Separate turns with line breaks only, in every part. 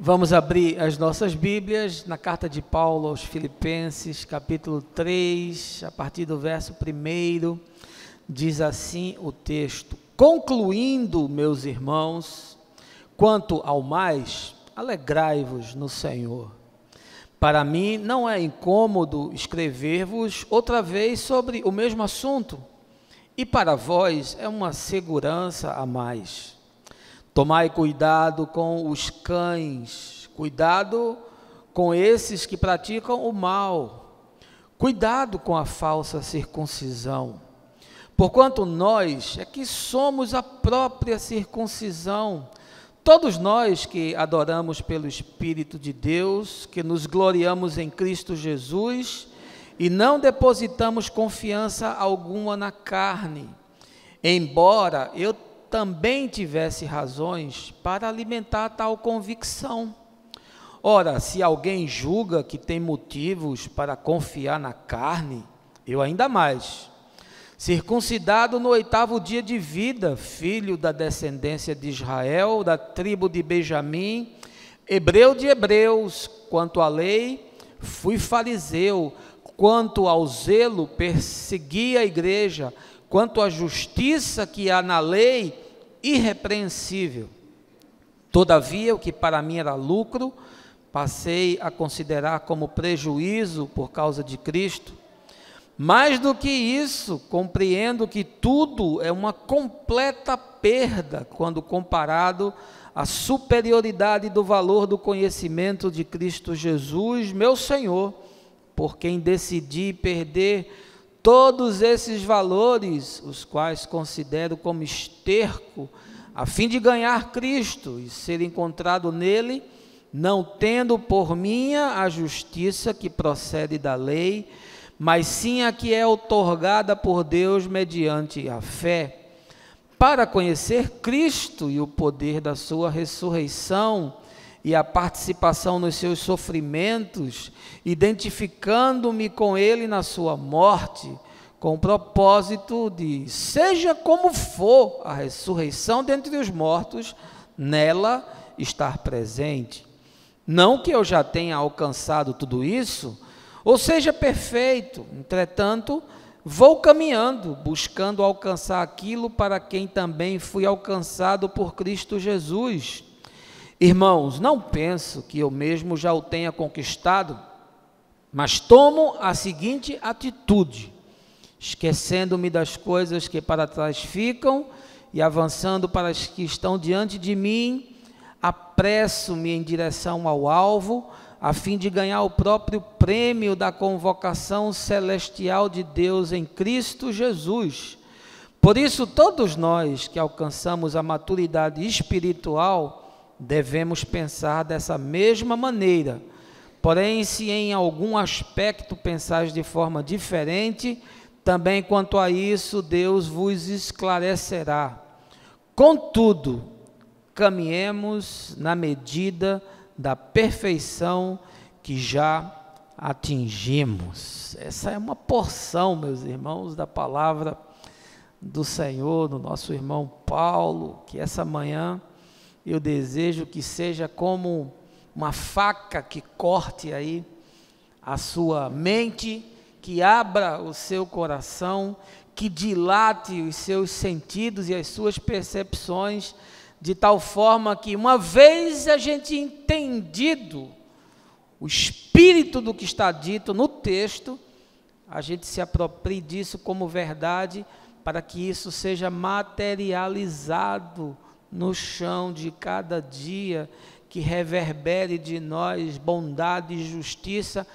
Vamos abrir as nossas Bíblias na carta de Paulo aos Filipenses, capítulo 3, a partir do verso 1, diz assim o texto: concluindo, meus irmãos, quanto ao mais, alegrai-vos no Senhor. Para mim não é incômodo escrever-vos outra vez sobre o mesmo assunto, e para vós é uma segurança a mais. Tomai cuidado com os cães, cuidado com esses que praticam o mal, cuidado com a falsa circuncisão, porquanto nós é que somos a própria circuncisão, todos nós que adoramos pelo Espírito de Deus, que nos gloriamos em Cristo Jesus e não depositamos confiança alguma na carne, embora eu também tivesse razões para alimentar tal convicção. Ora, se alguém julga que tem motivos para confiar na carne, eu ainda mais. Circuncidado no 8º dia de vida, filho da descendência de Israel, da tribo de Benjamim, hebreu de hebreus, quanto à lei, fui fariseu, quanto ao zelo, persegui a igreja, quanto à justiça que há na lei, irrepreensível. Todavia, o que para mim era lucro, passei a considerar como prejuízo por causa de Cristo. Mais do que isso, compreendo que tudo é uma completa perda quando comparado à superioridade do valor do conhecimento de Cristo Jesus, meu Senhor, por quem decidi perder todos esses valores, os quais considero como esterco, a fim de ganhar Cristo e ser encontrado nele, não tendo por minha a justiça que procede da lei, mas sim a que é outorgada por Deus mediante a fé, para conhecer Cristo e o poder da sua ressurreição e a participação nos seus sofrimentos, identificando-me com ele na sua morte, com o propósito de, seja como for a ressurreição dentre os mortos, nela estar presente. Não que eu já tenha alcançado tudo isso, ou seja perfeito, entretanto, vou caminhando, buscando alcançar aquilo para quem também fui alcançado por Cristo Jesus. Irmãos, não penso que eu mesmo já o tenha conquistado, mas tomo a seguinte atitude: esquecendo-me das coisas que para trás ficam e avançando para as que estão diante de mim, apresso-me em direção ao alvo, a fim de ganhar o próprio prêmio da convocação celestial de Deus em Cristo Jesus. Por isso, todos nós que alcançamos a maturidade espiritual, devemos pensar dessa mesma maneira. Porém, se em algum aspecto pensais de forma diferente, também quanto a isso Deus vos esclarecerá. Contudo, caminhemos na medida da perfeição que já atingimos. Essa é uma porção, meus irmãos, da palavra do Senhor, do nosso irmão Paulo, que essa manhã eu desejo que seja como uma faca que corte aí a sua mente, que abra o seu coração, que dilate os seus sentidos e as suas percepções, de tal forma que, uma vez a gente entendido o espírito do que está dito no texto, a gente se aproprie disso como verdade, para que isso seja materializado no chão de cada dia, que reverbere de nós bondade e justiça,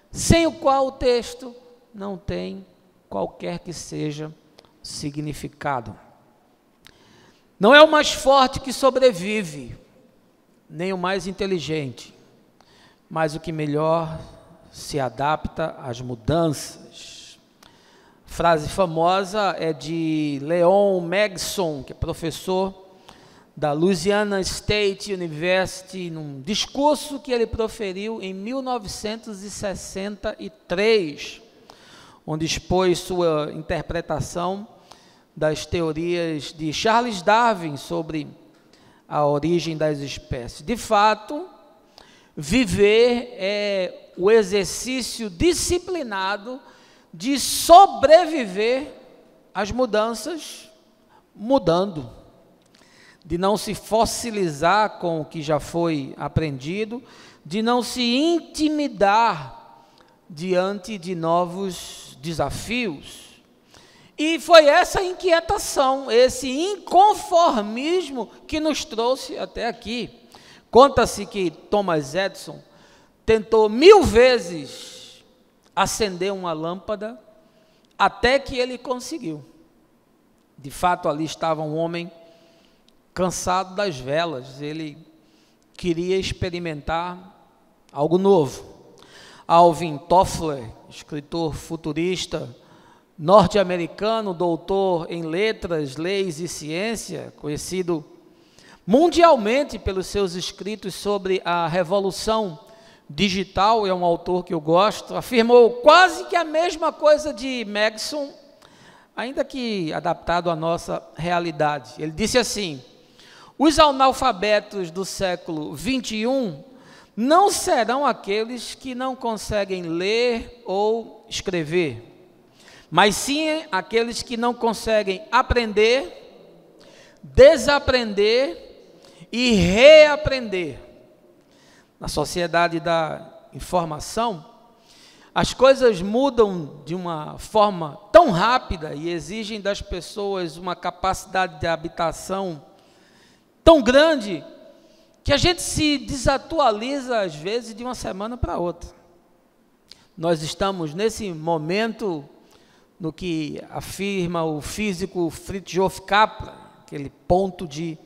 sem o qual o texto não tem qualquer que seja significado. Não é o mais forte que sobrevive, nem o mais inteligente, mas o que melhor se adapta às mudanças. A frase famosa é de Leon Megson, que é professor da Louisiana State University, num discurso que ele proferiu em 1963, onde expôs sua interpretação das teorias de Charles Darwin sobre a origem das espécies. De fato, Viver é o exercício disciplinado de sobreviver às mudanças, mudando, de não se fossilizar com o que já foi aprendido, de não se intimidar diante de novos desafios. E foi essa inquietação, esse inconformismo que nos trouxe até aqui. Conta-se que Thomas Edison tentou 1000 vezes acender uma lâmpada, até que ele conseguiu. De fato, ali estava um homem cansado das velas, ele queria experimentar algo novo. Alvin Toffler, escritor futurista norte-americano, doutor em letras, leis e ciência, conhecido mundialmente pelos seus escritos sobre a revolução digital, é um autor que eu gosto, afirmou quase que a mesma coisa de Megson, ainda que adaptado à nossa realidade. Ele disse assim: os analfabetos do século 21 não serão aqueles que não conseguem ler ou escrever, mas sim aqueles que não conseguem aprender, desaprender e reaprender. Na sociedade da informação, as coisas mudam de uma forma tão rápida e exigem das pessoas uma capacidade de adaptação tão grande, que a gente se desatualiza às vezes de uma semana para outra. Nós estamos nesse momento no que afirma o físico Fritjof Capra, aquele ponto de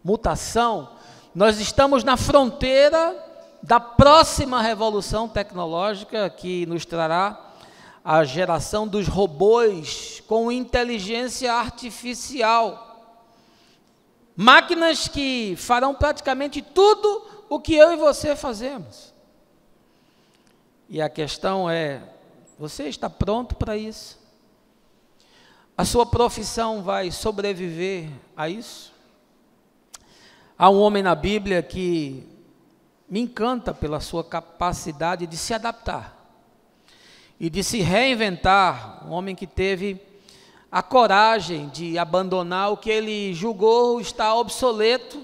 mutação. Nós estamos na fronteira da próxima revolução tecnológica que nos trará a geração dos robôs com inteligência artificial. Máquinas que farão praticamente tudo o que eu e você fazemos. E a questão é, você está pronto para isso? A sua profissão vai sobreviver a isso? Há um homem na Bíblia que me encanta pela sua capacidade de se adaptar e de se reinventar, um homem que teve a coragem de abandonar o que ele julgou estar obsoleto,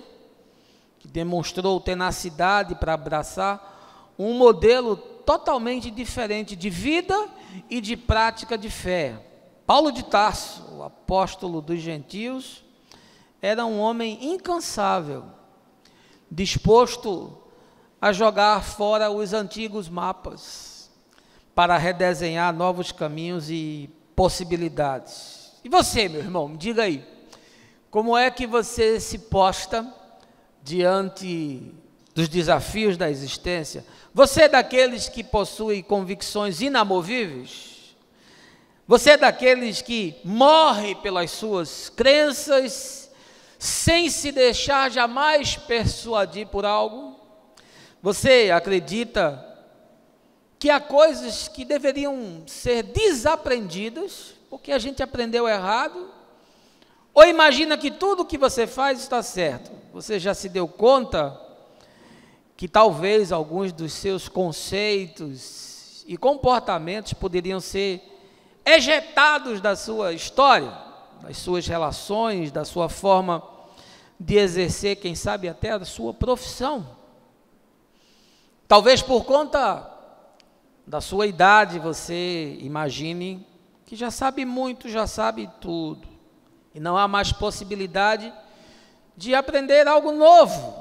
que demonstrou tenacidade para abraçar um modelo totalmente diferente de vida e de prática de fé. Paulo de Tarso, o apóstolo dos gentios, era um homem incansável, disposto a jogar fora os antigos mapas, para redesenhar novos caminhos e possibilidades. E você, meu irmão, me diga aí, como é que você se posta diante dos desafios da existência? Você é daqueles que possui convicções inamovíveis? Você é daqueles que morre pelas suas crenças, sem se deixar jamais persuadir por algo? Você acredita que há coisas que deveriam ser desaprendidas, porque a gente aprendeu errado? Ou imagina que tudo o que você faz está certo? Você já se deu conta que talvez alguns dos seus conceitos e comportamentos poderiam ser ejetados da sua história, das suas relações, da sua forma de exercer, quem sabe até a sua profissão? Talvez por conta da sua idade você imagine que já sabe muito, já sabe tudo, e não há mais possibilidade de aprender algo novo,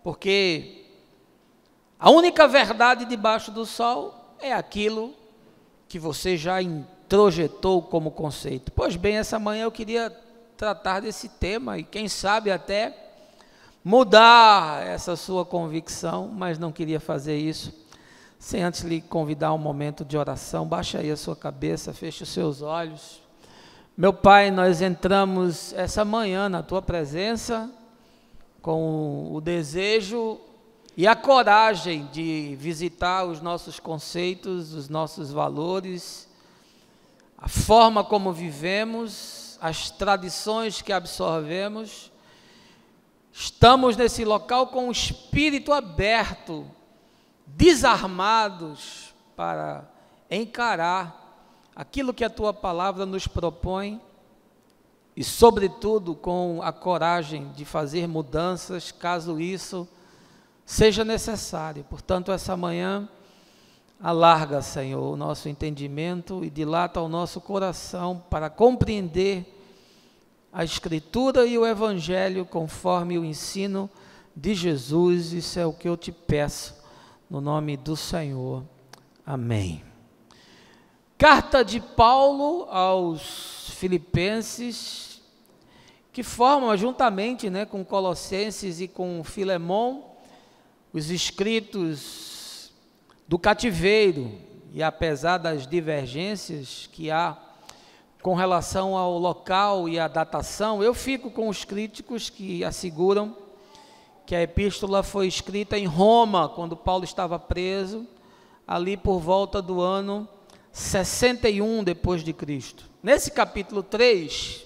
porque a única verdade debaixo do sol é aquilo que você já introjetou como conceito. Pois bem, essa manhã eu queria tratar desse tema e quem sabe até mudar essa sua convicção, mas não queria fazer isso sem antes lhe convidar a um momento de oração. Baixa aí a sua cabeça, feche os seus olhos. Meu Pai, nós entramos essa manhã na Tua presença com o desejo e a coragem de visitar os nossos conceitos, os nossos valores, a forma como vivemos, as tradições que absorvemos. Estamos nesse local com o espírito aberto desarmados para encarar aquilo que a Tua palavra nos propõe e, sobretudo, com a coragem de fazer mudanças, caso isso seja necessário. Portanto, essa manhã, alarga, Senhor, o nosso entendimento e dilata o nosso coração para compreender a Escritura e o Evangelho conforme o ensino de Jesus. Isso é o que eu te peço, no nome do Senhor. Amém. Carta de Paulo aos Filipenses, que formam juntamente, com Colossenses e com Filemon, os escritos do cativeiro. E apesar das divergências que há com relação ao local e à datação, eu fico com os críticos que asseguram que a epístola foi escrita em Roma, quando Paulo estava preso, ali por volta do ano 61 depois de Cristo. Nesse capítulo 3,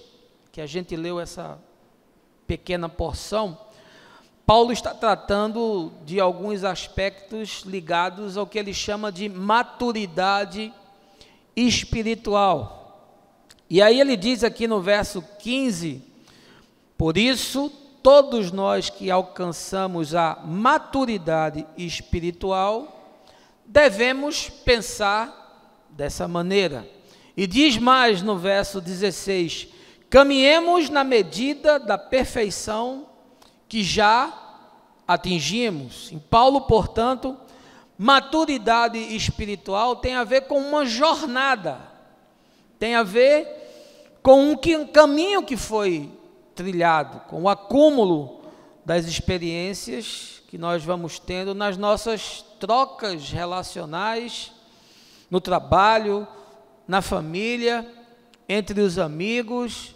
que a gente leu essa pequena porção, Paulo está tratando de alguns aspectos ligados ao que ele chama de maturidade espiritual. E aí ele diz aqui no verso 15: por isso, todos nós que alcançamos a maturidade espiritual, devemos pensar dessa maneira. E diz mais no verso 16: caminhemos na medida da perfeição que já atingimos. Em Paulo, portanto, maturidade espiritual tem a ver com uma jornada, tem a ver com um caminho que foi trilhado, com o acúmulo das experiências que nós vamos tendo nas nossas trocas relacionais, no trabalho, na família, entre os amigos,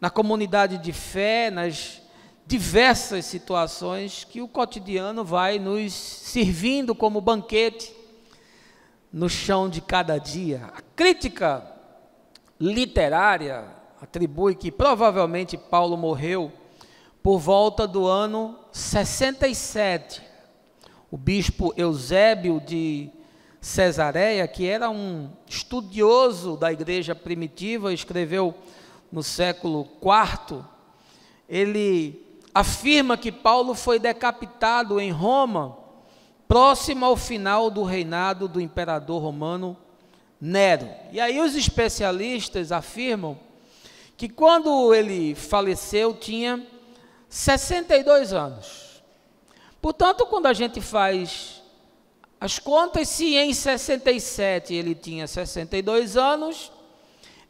na comunidade de fé, nas diversas situações que o cotidiano vai nos servindo como banquete no chão de cada dia. A crítica literária atribui que provavelmente Paulo morreu por volta do ano 67. O bispo Eusébio de Cesareia, que era um estudioso da igreja primitiva, escreveu no século IV, ele afirma que Paulo foi decapitado em Roma, próximo ao final do reinado do imperador romano Nero. E aí os especialistas afirmam que quando ele faleceu tinha 62 anos. Portanto, quando a gente faz as contas, se em 67 ele tinha 62 anos,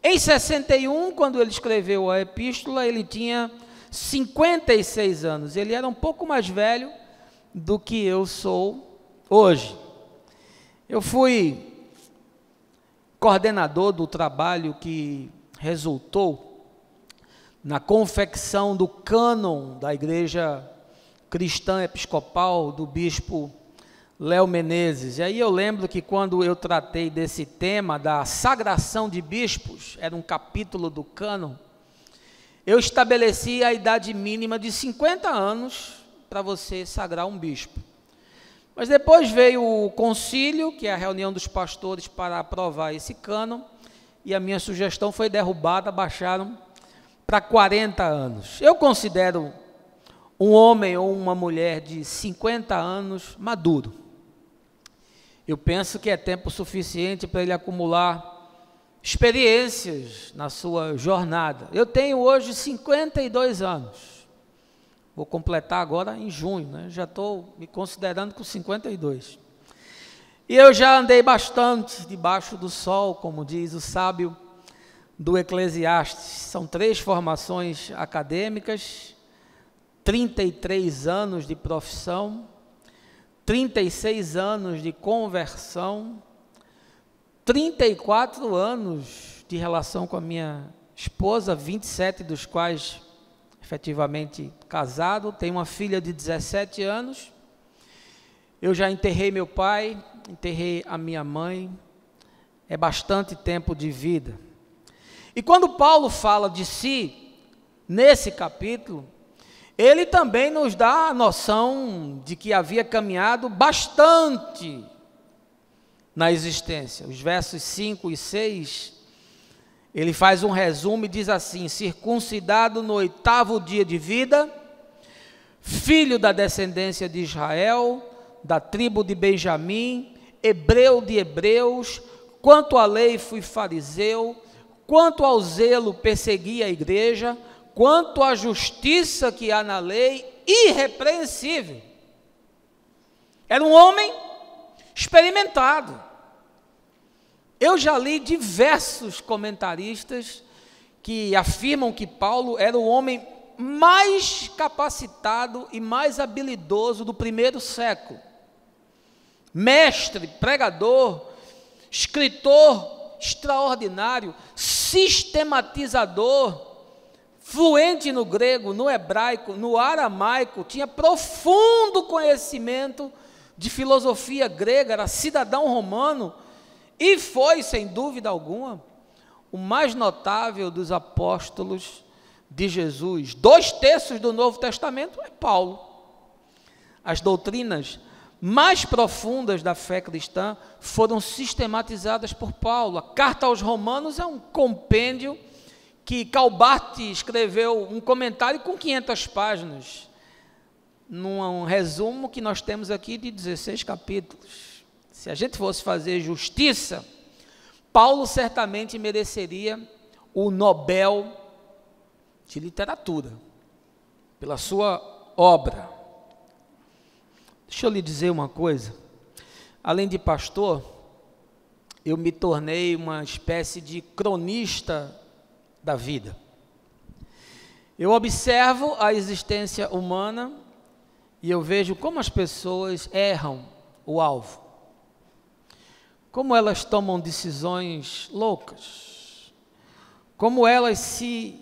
em 61, quando ele escreveu a epístola, ele tinha 56 anos. Ele era um pouco mais velho do que eu sou hoje. Eu fui coordenador do trabalho que resultou na confecção do cânon da Igreja Cristã Episcopal do bispo Léo Menezes. E aí eu lembro que quando eu tratei desse tema da sagração de bispos, era um capítulo do cânon, eu estabeleci a idade mínima de 50 anos para você sagrar um bispo. Mas depois veio o concílio, que é a reunião dos pastores para aprovar esse cânon, e a minha sugestão foi derrubada, baixaram para 40 anos. Eu considero um homem ou uma mulher de 50 anos maduro. Eu penso que é tempo suficiente para ele acumular experiências na sua jornada. Eu tenho hoje 52 anos. Vou completar agora em junho, já estou me considerando com 52. E eu já andei bastante debaixo do sol, como diz o sábio do Eclesiastes. São 3 formações acadêmicas, 33 anos de profissão, 36 anos de conversão, 34 anos de relação com a minha esposa, 27 dos quais efetivamente casado. Tenho uma filha de 17 anos. Eu já enterrei meu pai, enterrei a minha mãe. É bastante tempo de vida. E quando Paulo fala de si, nesse capítulo, ele também nos dá a noção de que havia caminhado bastante na existência. Os versos 5 e 6, ele faz um resumo e diz assim: circuncidado no 8º dia de vida, filho da descendência de Israel, da tribo de Benjamim, hebreu de hebreus, quanto à lei fui fariseu, quanto ao zelo persegui a igreja, quanto à justiça que há na lei, irrepreensível. Era um homem experimentado. Eu já li diversos comentaristas que afirmam que Paulo era o homem mais capacitado e mais habilidoso do primeiro século. Mestre, pregador, escritor extraordinário, sistematizador, fluente no grego, no hebraico, no aramaico, tinha profundo conhecimento de filosofia grega, era cidadão romano e foi, sem dúvida alguma, o mais notável dos apóstolos de Jesus. 2/3 do Novo Testamento é Paulo. As doutrinas mais profundas da fé cristã foram sistematizadas por Paulo. A Carta aos Romanos é um compêndio que Calbart escreveu um comentário com 500 páginas, num resumo que nós temos aqui de 16 capítulos. Se a gente fosse fazer justiça, Paulo certamente mereceria o Nobel de Literatura, pela sua obra. Deixa eu lhe dizer uma coisa, além de pastor, eu me tornei uma espécie de cronista da vida. Eu observo a existência humana e eu vejo como as pessoas erram o alvo, como elas tomam decisões loucas, como elas se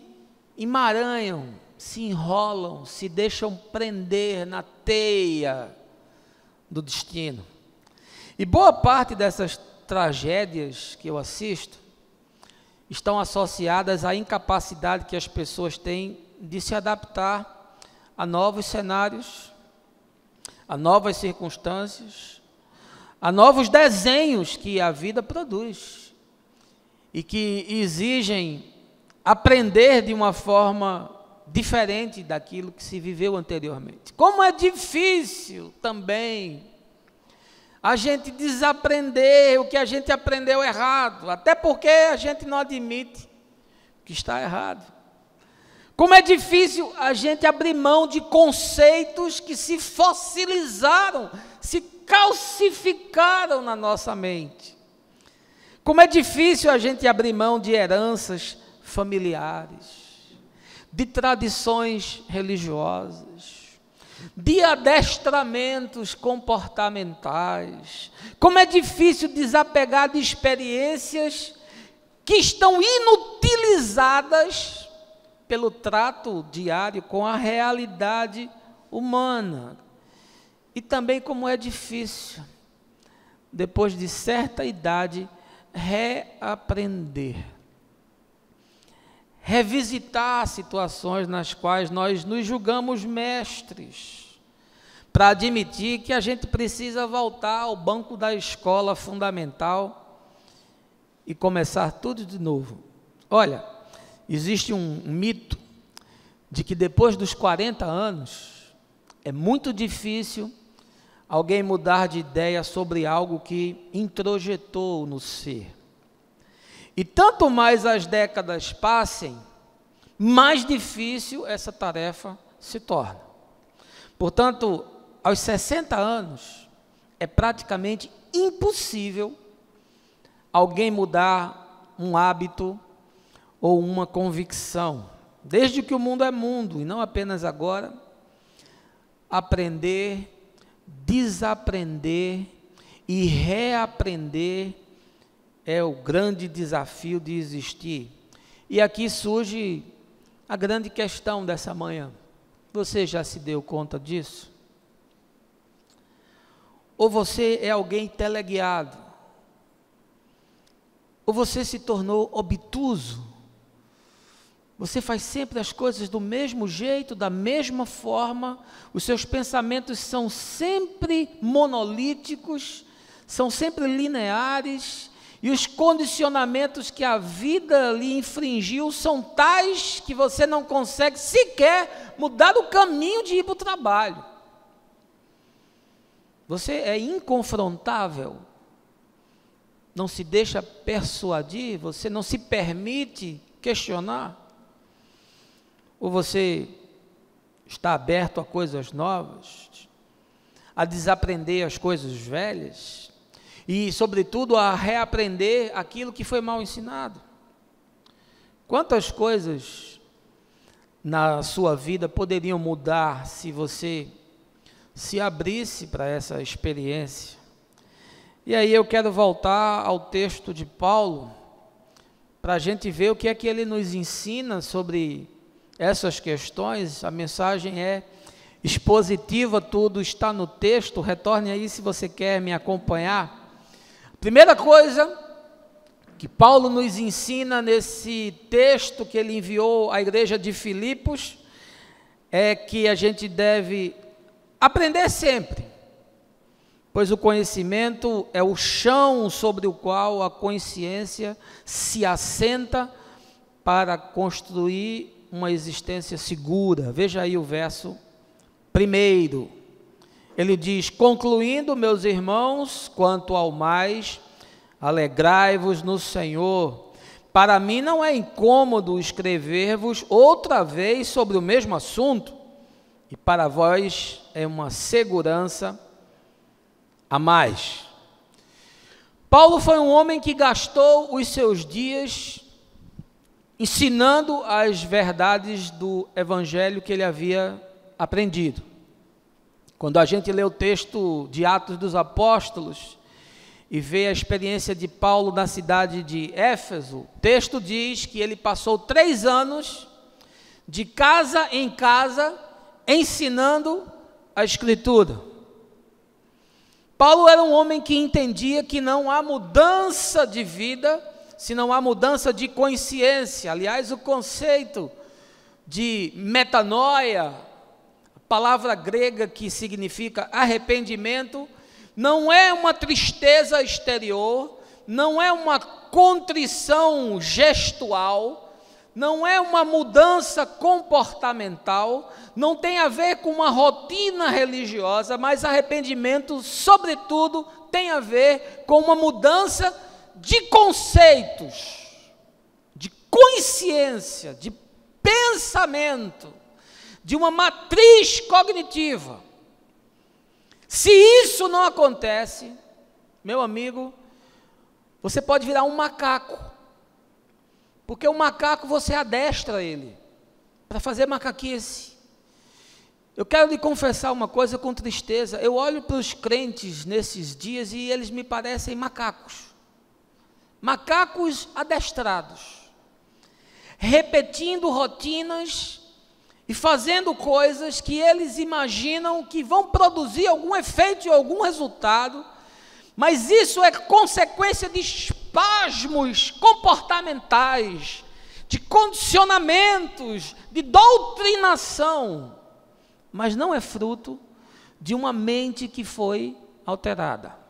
emaranham, se enrolam, se deixam prender na teia do destino. E boa parte dessas tragédias que eu assisto estão associadas à incapacidade que as pessoas têm de se adaptar a novos cenários, a novas circunstâncias, a novos desenhos que a vida produz e que exigem aprender de uma forma diferente daquilo que se viveu anteriormente. Como é difícil também a gente desaprender o que a gente aprendeu errado, até porque a gente não admite que está errado. Como é difícil a gente abrir mão de conceitos que se fossilizaram, se calcificaram na nossa mente. Como é difícil a gente abrir mão de heranças familiares, de tradições religiosas, de adestramentos comportamentais. Como é difícil desapegar de experiências que estão inutilizadas pelo trato diário com a realidade humana. E também como é difícil, depois de certa idade, reaprender, revisitar situações nas quais nós nos julgamos mestres, para admitir que a gente precisa voltar ao banco da escola fundamental e começar tudo de novo. Olha, existe um mito de que depois dos 40 anos é muito difícil alguém mudar de ideia sobre algo que introjetou no ser. E tanto mais as décadas passem, mais difícil essa tarefa se torna. Portanto, aos 60 anos, é praticamente impossível alguém mudar um hábito ou uma convicção. Desde que o mundo é mundo, e não apenas agora, aprender, desaprender e reaprender é o grande desafio de existir. E aqui surge a grande questão dessa manhã. Você já se deu conta disso? Ou você é alguém teleguiado? Ou você se tornou obtuso? Você faz sempre as coisas do mesmo jeito, da mesma forma, os seus pensamentos são sempre monolíticos, são sempre lineares, e os condicionamentos que a vida lhe infringiu são tais que você não consegue sequer mudar o caminho de ir para o trabalho. Você é inconfrontável, não se deixa persuadir, você não se permite questionar. Ou você está aberto a coisas novas, a desaprender as coisas velhas e, sobretudo, a reaprender aquilo que foi mal ensinado. Quantas coisas na sua vida poderiam mudar se você se abrisse para essa experiência? E aí eu quero voltar ao texto de Paulo para a gente ver o que é que ele nos ensina sobre essas questões. A mensagem é expositiva, tudo está no texto, retorne aí se você quer me acompanhar. Primeira coisa que Paulo nos ensina nesse texto que ele enviou à igreja de Filipos é que a gente deve aprender sempre, pois o conhecimento é o chão sobre o qual a consciência se assenta para construir uma existência segura. Veja aí o verso 1. Ele diz: concluindo, meus irmãos, quanto ao mais, alegrai-vos no Senhor. Para mim não é incômodo escrever-vos outra vez sobre o mesmo assunto, e para vós é uma segurança a mais. Paulo foi um homem que gastou os seus dias ensinando as verdades do evangelho que ele havia aprendido. Quando a gente lê o texto de Atos dos Apóstolos e vê a experiência de Paulo na cidade de Éfeso, o texto diz que ele passou 3 anos de casa em casa ensinando a Escritura. Paulo era um homem que entendia que não há mudança de vida se não há mudança de consciência. Aliás, o conceito de metanoia, a palavra grega que significa arrependimento, não é uma tristeza exterior, não é uma contrição gestual, não é uma mudança comportamental, não tem a ver com uma rotina religiosa, mas arrependimento, sobretudo, tem a ver com uma mudança de conceitos, de consciência, de pensamento, de uma matriz cognitiva. Se isso não acontece, meu amigo, você pode virar um macaco, porque o macaco você adestra ele para fazer macaquice. Eu quero lhe confessar uma coisa com tristeza. Eu olho para os crentes nesses dias e eles me parecem macacos adestrados, repetindo rotinas e fazendo coisas que eles imaginam que vão produzir algum efeito e algum resultado, mas isso é consequência de espasmos comportamentais, de condicionamentos, de doutrinação, mas não é fruto de uma mente que foi alterada.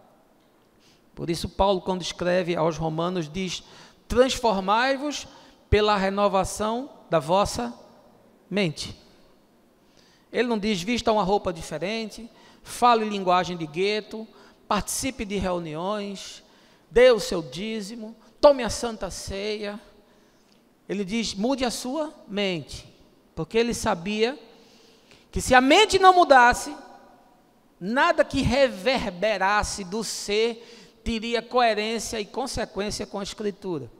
Por isso Paulo, quando escreve aos Romanos, diz: transformai-vos pela renovação da vossa mente. Ele não diz vista uma roupa diferente, fale linguagem de gueto, participe de reuniões, dê o seu dízimo, tome a santa ceia. Ele diz: mude a sua mente, porque ele sabia que se a mente não mudasse, nada que reverberasse do ser teria coerência e consequência com a Escritura.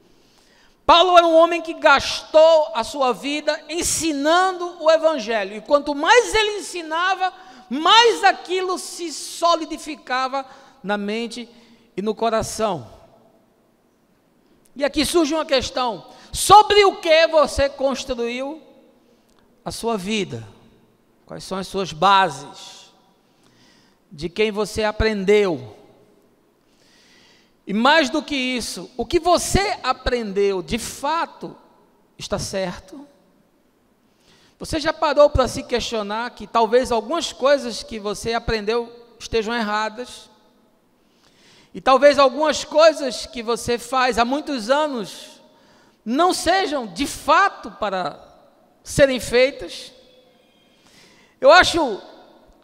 Paulo era um homem que gastou a sua vida ensinando o Evangelho, e quanto mais ele ensinava, mais aquilo se solidificava na mente e no coração. E aqui surge uma questão: sobre o que você construiu a sua vida? Quais são as suas bases? De quem você aprendeu? E mais do que isso, o que você aprendeu de fato está certo? Você já parou para se questionar que talvez algumas coisas que você aprendeu estejam erradas? E talvez algumas coisas que você faz há muitos anos não sejam de fato para serem feitas? Eu acho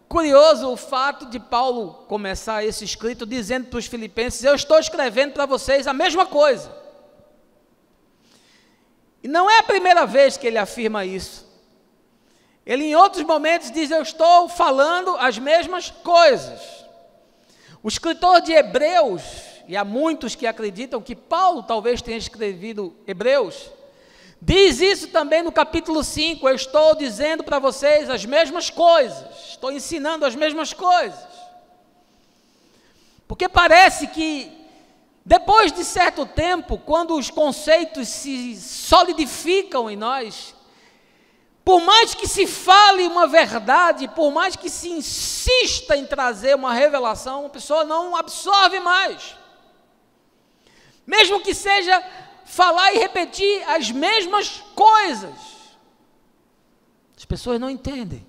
curioso o fato de Paulo começar esse escrito dizendo para os filipenses: eu estou escrevendo para vocês a mesma coisa. E não é a primeira vez que ele afirma isso. Ele em outros momentos diz: eu estou falando as mesmas coisas. O escritor de Hebreus, e há muitos que acreditam que Paulo talvez tenha escrevido Hebreus, diz isso também no capítulo 5, eu estou dizendo para vocês as mesmas coisas, estou ensinando as mesmas coisas. Porque parece que depois de certo tempo, quando os conceitos se solidificam em nós, por mais que se fale uma verdade, por mais que se insista em trazer uma revelação, a pessoa não absorve mais. Mesmo que seja falar e repetir as mesmas coisas, as pessoas não entendem.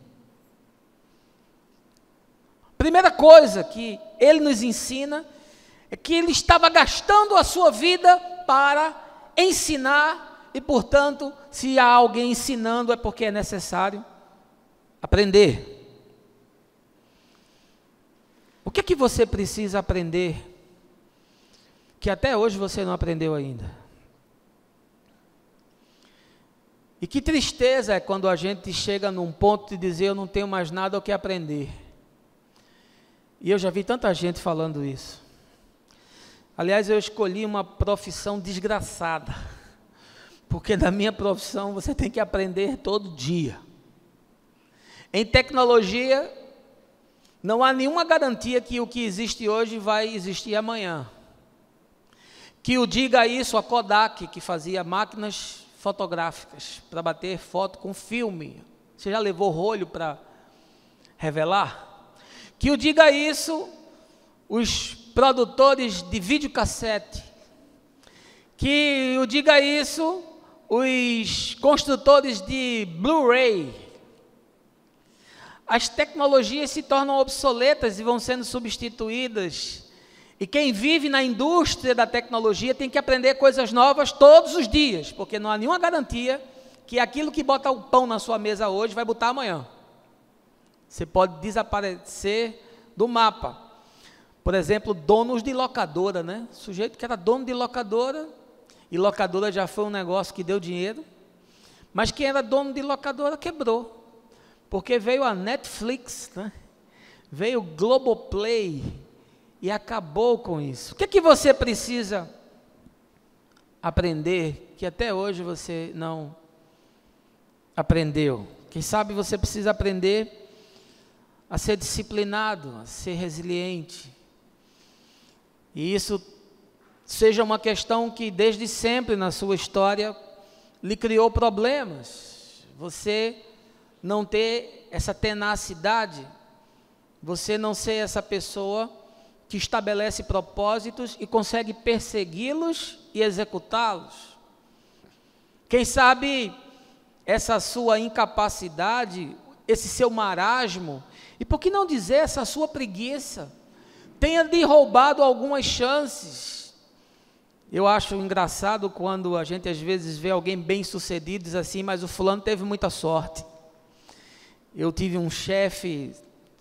Primeira coisa que ele nos ensina é que ele estava gastando a sua vida para ensinar, e portanto, se há alguém ensinando é porque é necessário aprender. O que é que você precisa aprender que até hoje você não aprendeu ainda? E que tristeza é quando a gente chega num ponto de dizer: eu não tenho mais nada o que aprender. E eu já vi tanta gente falando isso. Aliás, eu escolhi uma profissão desgraçada, porque na minha profissão você tem que aprender todo dia. Em tecnologia, não há nenhuma garantia que o que existe hoje vai existir amanhã. Que o diga isso a Kodak, que fazia máquinas fotográficas para bater foto com filme. Você já levou rolho para revelar? Que o diga isso os produtores de videocassete. Que o diga isso os construtores de Blu-ray. As tecnologias se tornam obsoletas e vão sendo substituídas. E quem vive na indústria da tecnologia tem que aprender coisas novas todos os dias, porque não há nenhuma garantia que aquilo que bota o pão na sua mesa hoje vai botar amanhã. Você pode desaparecer do mapa. Por exemplo, donos de locadora, né? Sujeito que era dono de locadora, e locadora já foi um negócio que deu dinheiro, mas quem era dono de locadora quebrou, porque veio a Netflix, né? Veio o Globoplay e acabou com isso. O que é que você precisa aprender que até hoje você não aprendeu? Quem sabe você precisa aprender a ser disciplinado, a ser resiliente. E isso seja uma questão que desde sempre na sua história lhe criou problemas. Você não ter essa tenacidade, você não ser essa pessoa que estabelece propósitos e consegue persegui-los e executá-los. Quem sabe essa sua incapacidade, esse seu marasmo, e por que não dizer essa sua preguiça, tenha lhe roubado algumas chances. Eu acho engraçado quando a gente às vezes vê alguém bem sucedido e diz assim: mas o fulano teve muita sorte. Eu tive um chefe,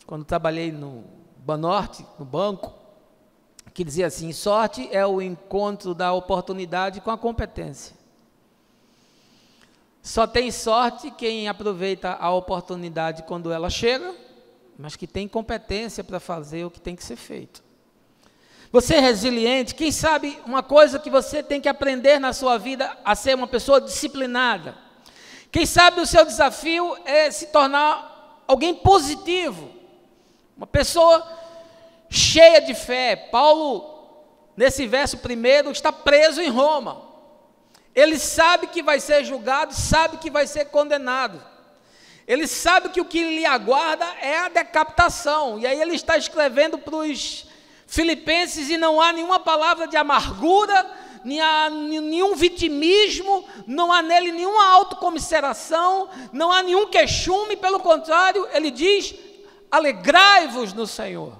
quando trabalhei no Banorte, no banco, que dizia assim: sorte é o encontro da oportunidade com a competência. Só tem sorte quem aproveita a oportunidade quando ela chega, mas que tem competência para fazer o que tem que ser feito. Você é resiliente, quem sabe uma coisa que você tem que aprender na sua vida a ser uma pessoa disciplinada. Quem sabe o seu desafio é se tornar alguém positivo, uma pessoa cheia de fé. Paulo, nesse verso primeiro, está preso em Roma. Ele sabe que vai ser julgado, sabe que vai ser condenado. Ele sabe que o que lhe aguarda é a decapitação. E aí ele está escrevendo para os filipenses e não há nenhuma palavra de amargura, nenhum vitimismo, não há nele nenhuma autocomiseração, não há nenhum queixume, pelo contrário, ele diz: alegrai-vos no Senhor.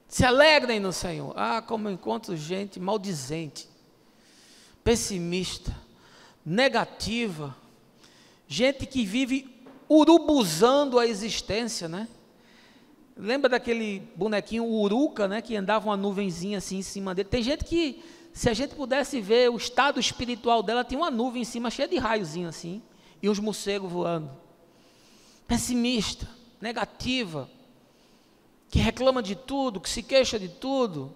Se alegrem no Senhor. Ah, como eu encontro gente maldizente, pessimista, negativa, gente que vive urubuzando a existência, né? Lembra daquele bonequinho Uruca, né, que andava uma nuvenzinha assim em cima dele? Tem gente que, se a gente pudesse ver o estado espiritual dela, tinha uma nuvem em cima cheia de raiozinho assim, e uns morcegos voando. Pessimista, negativa, que reclama de tudo, que se queixa de tudo,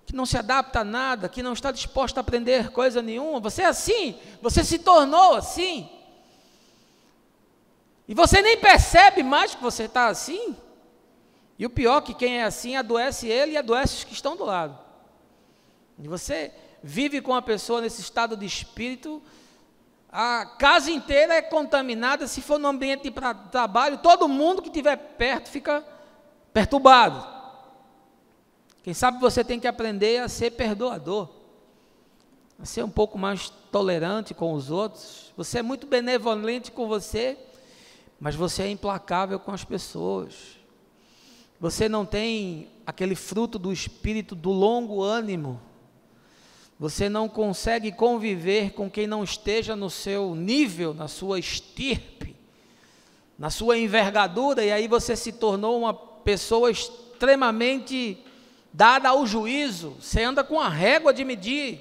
que não se adapta a nada, que não está disposta a aprender coisa nenhuma. Você é assim, você se tornou assim. E você nem percebe mais que você está assim. E o pior é que quem é assim adoece ele e adoece os que estão do lado. E você vive com a pessoa nesse estado de espírito, a casa inteira é contaminada. Se for no ambiente de trabalho, todo mundo que estiver perto fica perturbado. Quem sabe você tem que aprender a ser perdoador, a ser um pouco mais tolerante com os outros. Você é muito benevolente com você, mas você é implacável com as pessoas. Você não tem aquele fruto do espírito do longo ânimo. Você não consegue conviver com quem não esteja no seu nível, na sua estirpe, na sua envergadura, e aí você se tornou uma pessoa extremamente dada ao juízo. Você anda com a régua de medir,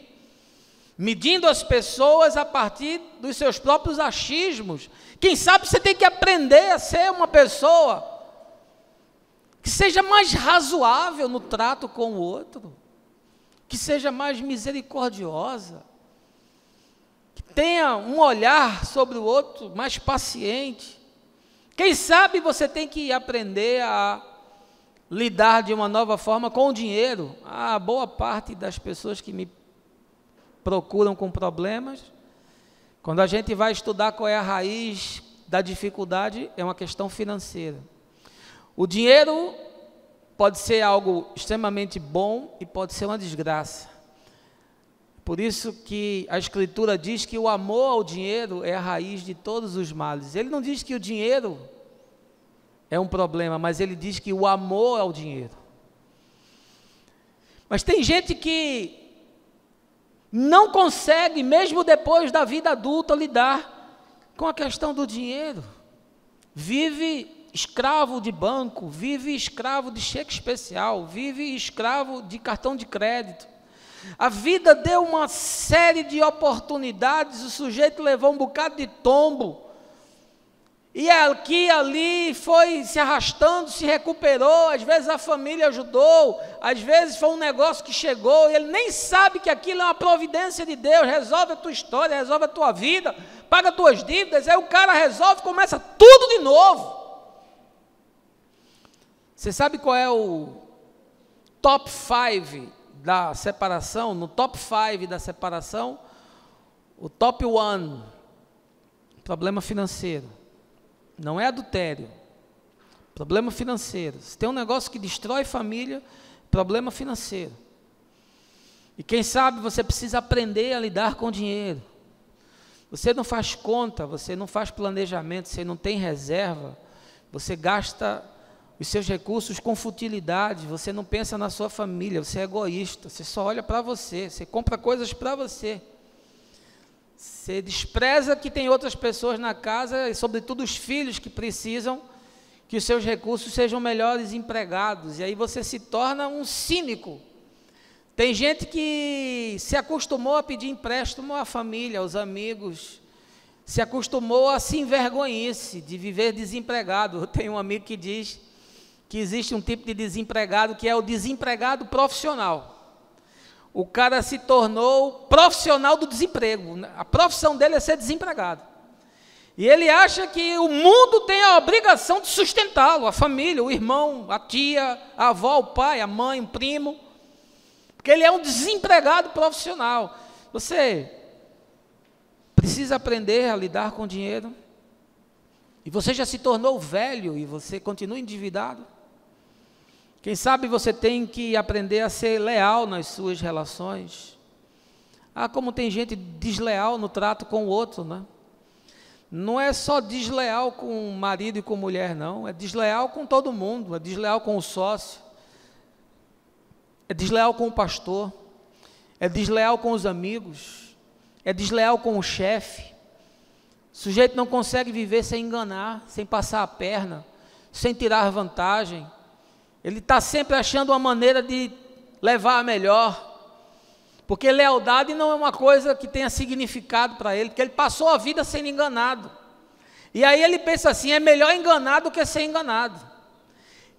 medindo as pessoas a partir dos seus próprios achismos. Quem sabe você tem que aprender a ser uma pessoa que seja mais razoável no trato com o outro, que seja mais misericordiosa, que tenha um olhar sobre o outro mais paciente. Quem sabe você tem que aprender a lidar de uma nova forma com o dinheiro. A boa parte das pessoas que me procuram com problemas, quando a gente vai estudar qual é a raiz da dificuldade, é uma questão financeira. O dinheiro pode ser algo extremamente bom e pode ser uma desgraça. Por isso que a Escritura diz que o amor ao dinheiro é a raiz de todos os males. Ele não diz que o dinheiro é um problema, mas ele diz que o amor ao dinheiro. Mas tem gente que não consegue, mesmo depois da vida adulta, lidar com a questão do dinheiro. Vive escravo de banco, vive escravo de cheque especial, vive escravo de cartão de crédito. A vida deu uma série de oportunidades, o sujeito levou um bocado de tombo, e aqui e ali foi se arrastando, se recuperou. Às vezes a família ajudou, às vezes foi um negócio que chegou, e ele nem sabe que aquilo é uma providência de Deus. Resolve a tua história, resolve a tua vida, paga as tuas dívidas. Aí o cara resolve, começa tudo de novo. Você sabe qual é o top 5 da separação? No top 5 da separação, o top 1, problema financeiro. Não é adultério, problema financeiro. Se tem um negócio que destrói família, problema financeiro. E quem sabe você precisa aprender a lidar com dinheiro. Você não faz conta, você não faz planejamento, você não tem reserva, você gasta os seus recursos com futilidade, você não pensa na sua família, você é egoísta, você só olha para você, você compra coisas para você. Você despreza que tem outras pessoas na casa, e sobretudo os filhos que precisam que os seus recursos sejam melhores empregados, e aí você se torna um cínico. Tem gente que se acostumou a pedir empréstimo à família, aos amigos, se acostumou a se envergonhice de viver desempregado. Eu tenho um amigo que diz que existe um tipo de desempregado que é o desempregado profissional. O cara se tornou profissional do desemprego, a profissão dele é ser desempregado. E ele acha que o mundo tem a obrigação de sustentá-lo, a família, o irmão, a tia, a avó, o pai, a mãe, o primo, porque ele é um desempregado profissional. Você precisa aprender a lidar com dinheiro. E você já se tornou velho e você continua endividado. Quem sabe você tem que aprender a ser leal nas suas relações. Como tem gente desleal no trato com o outro, né? Não é só desleal com marido e com mulher, não. É desleal com todo mundo, é desleal com o sócio, é desleal com o pastor, é desleal com os amigos, é desleal com o chefe. O sujeito não consegue viver sem enganar, sem passar a perna, sem tirar vantagem. Ele está sempre achando uma maneira de levar a melhor, porque lealdade não é uma coisa que tenha significado para ele, porque ele passou a vida sendo enganado, e aí ele pensa assim, é melhor enganar do que ser enganado,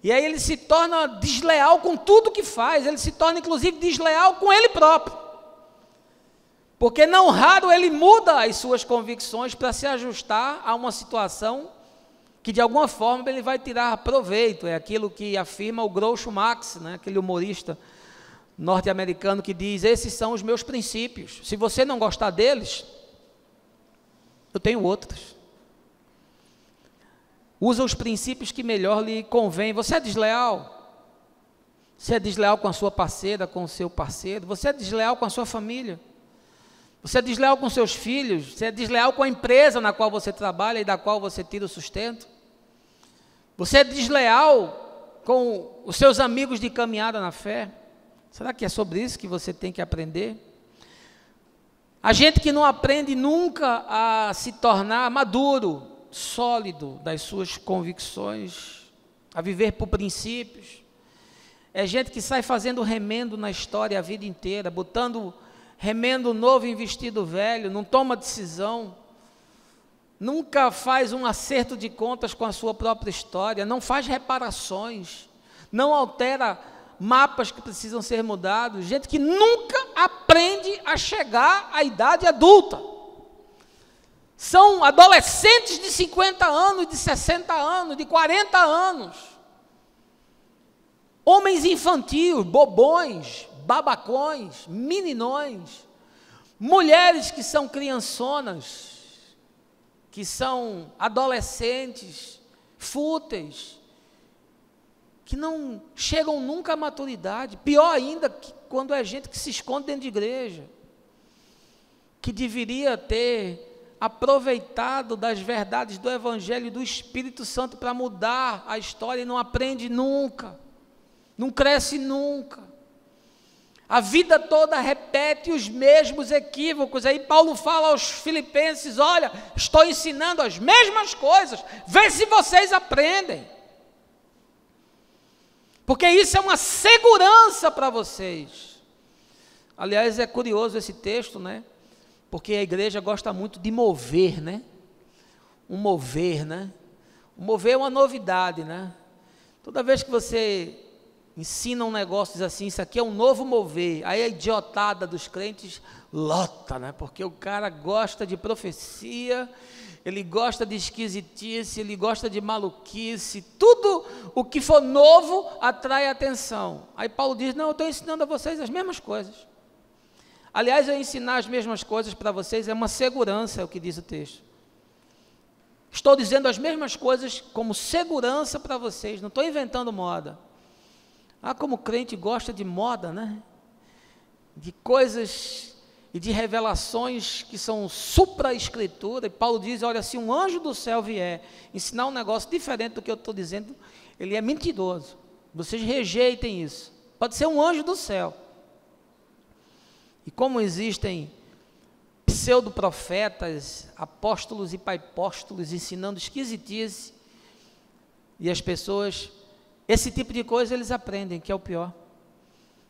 e aí ele se torna desleal com tudo que faz, ele se torna inclusive desleal com ele próprio, porque não raro ele muda as suas convicções para se ajustar a uma situação que de alguma forma ele vai tirar proveito. É aquilo que afirma o Groucho Marx, né? Aquele humorista norte-americano que diz, esses são os meus princípios, se você não gostar deles, eu tenho outros. Usa os princípios que melhor lhe convém. Você é desleal? Você é desleal com a sua parceira, com o seu parceiro? Você é desleal com a sua família? Você é desleal com seus filhos? Você é desleal com a empresa na qual você trabalha e da qual você tira o sustento? Você é desleal com os seus amigos de caminhada na fé? Será que é sobre isso que você tem que aprender? A gente que não aprende nunca a se tornar maduro, sólido das suas convicções, a viver por princípios, é gente que sai fazendo remendo na história a vida inteira, botando remendo novo em vestido velho, não toma decisão, nunca faz um acerto de contas com a sua própria história, não faz reparações, não altera mapas que precisam ser mudados, gente que nunca aprende a chegar à idade adulta. São adolescentes de 50 anos, de 60 anos, de 40 anos. Homens infantis, bobões, babacões, meninões. Mulheres que são criançonas, que são adolescentes, fúteis, que não chegam nunca à maturidade, pior ainda, que quando é gente que se esconde dentro de igreja, que deveria ter aproveitado das verdades do Evangelho e do Espírito Santo para mudar a história e não aprende nunca, não cresce nunca, a vida toda repete os mesmos equívocos. Aí Paulo fala aos filipenses, olha, estou ensinando as mesmas coisas, vê se vocês aprendem, porque isso é uma segurança para vocês. Aliás, é curioso esse texto, né? Porque a igreja gosta muito de mover, né? Um mover, né? O mover é uma novidade, né? Toda vez que você ensina um negócio, diz assim, isso aqui é um novo mover, aí a idiotada dos crentes lota, né? Porque o cara gosta de profecia, ele gosta de esquisitice, ele gosta de maluquice, tudo o que for novo atrai atenção. Aí Paulo diz, não, eu estou ensinando a vocês as mesmas coisas. Aliás, eu ensinar as mesmas coisas para vocês é uma segurança, é o que diz o texto. Estou dizendo as mesmas coisas como segurança para vocês, não estou inventando moda. Como crente gosta de moda, né? De coisas e de revelações que são supra-escritura, e Paulo diz, olha, se um anjo do céu vier ensinar um negócio diferente do que eu estou dizendo, ele é mentiroso, vocês rejeitem isso, pode ser um anjo do céu. E como existem pseudo-profetas, apóstolos e paipóstolos ensinando esquisitice, e as pessoas, esse tipo de coisa eles aprendem, que é o pior.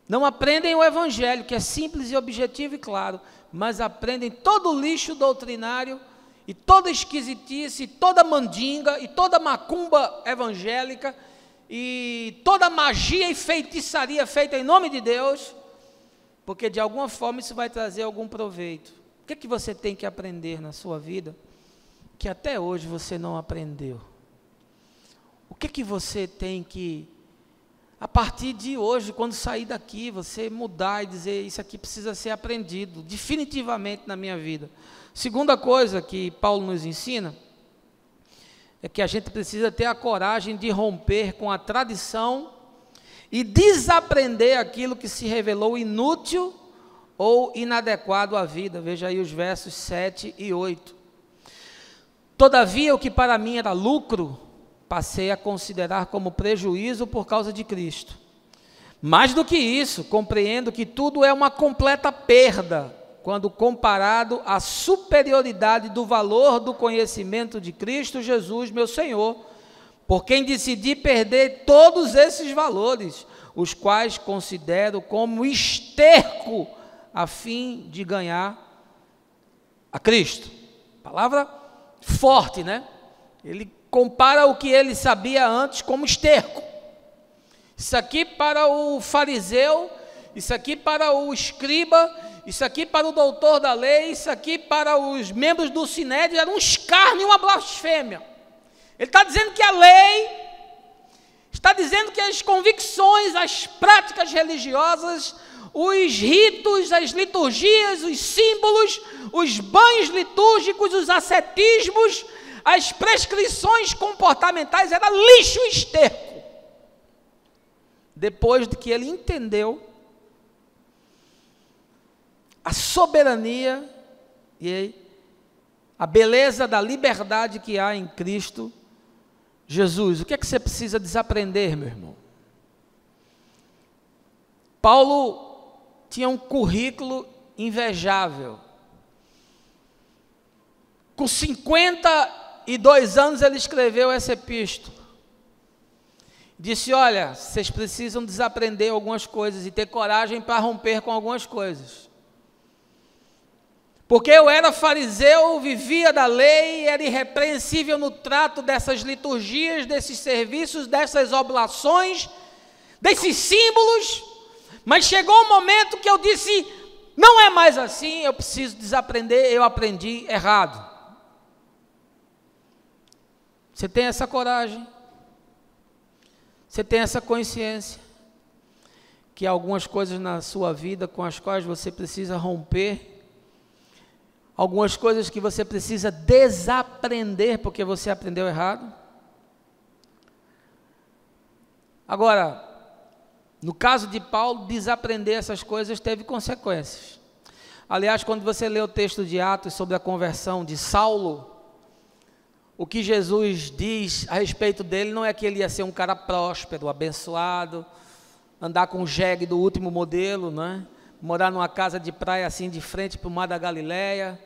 Não aprendem o Evangelho, que é simples e objetivo e claro, mas aprendem todo o lixo doutrinário, e toda esquisitice, e toda mandinga, e toda macumba evangélica, e toda magia e feitiçaria feita em nome de Deus, porque de alguma forma isso vai trazer algum proveito. O que é que você tem que aprender na sua vida, que até hoje você não aprendeu? O que é que você tem que, a partir de hoje, quando sair daqui, você mudar e dizer, isso aqui precisa ser aprendido, definitivamente na minha vida. Segunda coisa que Paulo nos ensina, é que a gente precisa ter a coragem de romper com a tradição e desaprender aquilo que se revelou inútil ou inadequado à vida. Veja aí os versos 7 e 8. Todavia, o que para mim era lucro, passei a considerar como prejuízo por causa de Cristo. Mais do que isso, compreendo que tudo é uma completa perda, quando comparado à superioridade do valor do conhecimento de Cristo Jesus, meu Senhor, por quem decidi perder todos esses valores, os quais considero como esterco, a fim de ganhar a Cristo. Palavra forte, né? Ele compara o que ele sabia antes como esterco. Isso aqui para o fariseu, isso aqui para o escriba, isso aqui para o doutor da lei, isso aqui para os membros do Sinédrio, era um escárnio e uma blasfêmia. Ele está dizendo que a lei, está dizendo que as convicções, as práticas religiosas, os ritos, as liturgias, os símbolos, os banhos litúrgicos, os ascetismos, as prescrições comportamentais, era lixo e esterco. Depois de que ele entendeu a soberania e a beleza da liberdade que há em Cristo Jesus. O que é que você precisa desaprender, meu irmão? Paulo tinha um currículo invejável. Com 52 anos ele escreveu essa epístola. Disse, olha, vocês precisam desaprender algumas coisas e ter coragem para romper com algumas coisas. Porque eu era fariseu, vivia da lei, era irrepreensível no trato dessas liturgias, desses serviços, dessas oblações, desses símbolos, mas chegou um momento que eu disse, não é mais assim, eu preciso desaprender, eu aprendi errado. Você tem essa coragem? Você tem essa consciência que há algumas coisas na sua vida com as quais você precisa romper, algumas coisas que você precisa desaprender porque você aprendeu errado? Agora, no caso de Paulo, desaprender essas coisas teve consequências. Aliás, quando você lê o texto de Atos sobre a conversão de Saulo, o que Jesus diz a respeito dele não é que ele ia ser um cara próspero, abençoado, andar com o jegue do último modelo, né? Morar numa casa de praia assim de frente para o mar da Galileia,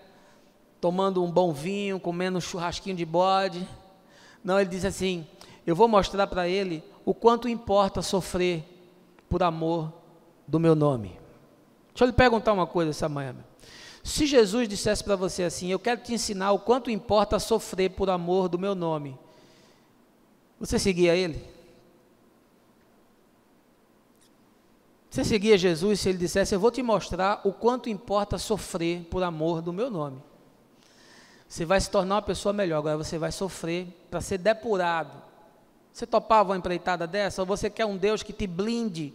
tomando um bom vinho, comendo um churrasquinho de bode. Não, ele diz assim, eu vou mostrar para ele o quanto importa sofrer por amor do meu nome. Deixa eu lhe perguntar uma coisa essa manhã. Se Jesus dissesse para você assim, eu quero te ensinar o quanto importa sofrer por amor do meu nome, você seguia ele? Você seguia Jesus se ele dissesse, eu vou te mostrar o quanto importa sofrer por amor do meu nome? Você vai se tornar uma pessoa melhor, agora você vai sofrer para ser depurado. Você topava uma empreitada dessa? Ou você quer um Deus que te blinde,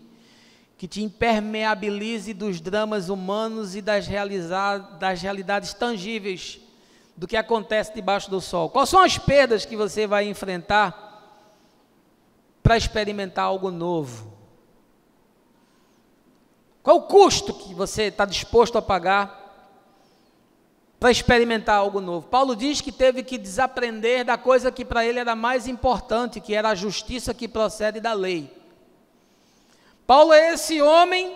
que te impermeabilize dos dramas humanos e das realidades tangíveis do que acontece debaixo do sol? Quais são as perdas que você vai enfrentar para experimentar algo novo? Qual o custo que você está disposto a pagar para experimentar algo novo? Paulo diz que teve que desaprender da coisa que para ele era mais importante, que era a justiça que procede da lei. Paulo é esse homem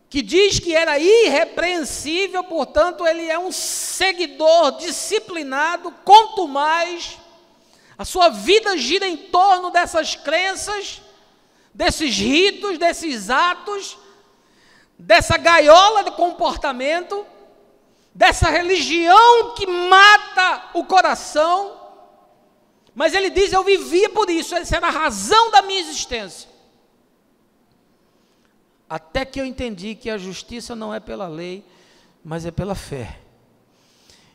que diz que era irrepreensível, portanto ele é um seguidor disciplinado, quanto mais a sua vida gira em torno dessas crenças, desses ritos, desses atos, dessa gaiola de comportamento, dessa religião que mata o coração. Mas ele diz, eu vivia por isso, essa era a razão da minha existência. Até que eu entendi que a justiça não é pela lei, mas é pela fé.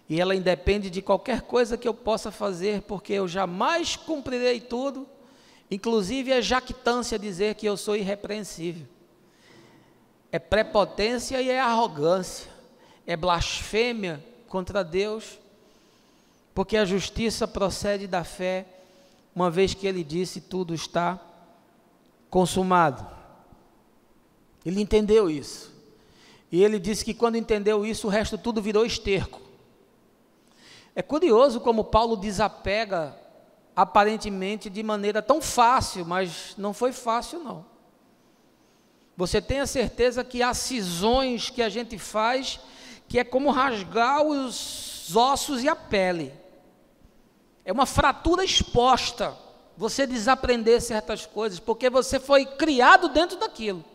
E ela independe de qualquer coisa que eu possa fazer, porque eu jamais cumprirei tudo, inclusive é jactância dizer que eu sou irrepreensível. É prepotência e é arrogância, é blasfêmia contra Deus, porque a justiça procede da fé, uma vez que ele disse, tudo está consumado. Ele entendeu isso. E ele disse que quando entendeu isso, o resto tudo virou esterco. É curioso como Paulo desapega, aparentemente de maneira tão fácil, mas não foi fácil não. Você tem a certeza que há cisões que a gente faz, que é como rasgar os ossos e a pele. É uma fratura exposta, você desaprender certas coisas, porque você foi criado dentro daquilo.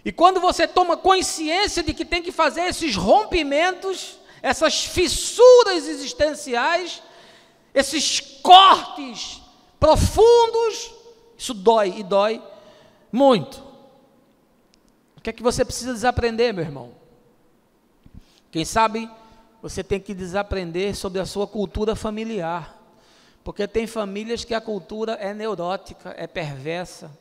E quando você toma consciência de que tem que fazer esses rompimentos, essas fissuras existenciais, esses cortes profundos, isso dói e dói muito. O que é que você precisa desaprender, meu irmão? Quem sabe você tem que desaprender sobre a sua cultura familiar, porque tem famílias que a cultura é neurótica, é perversa,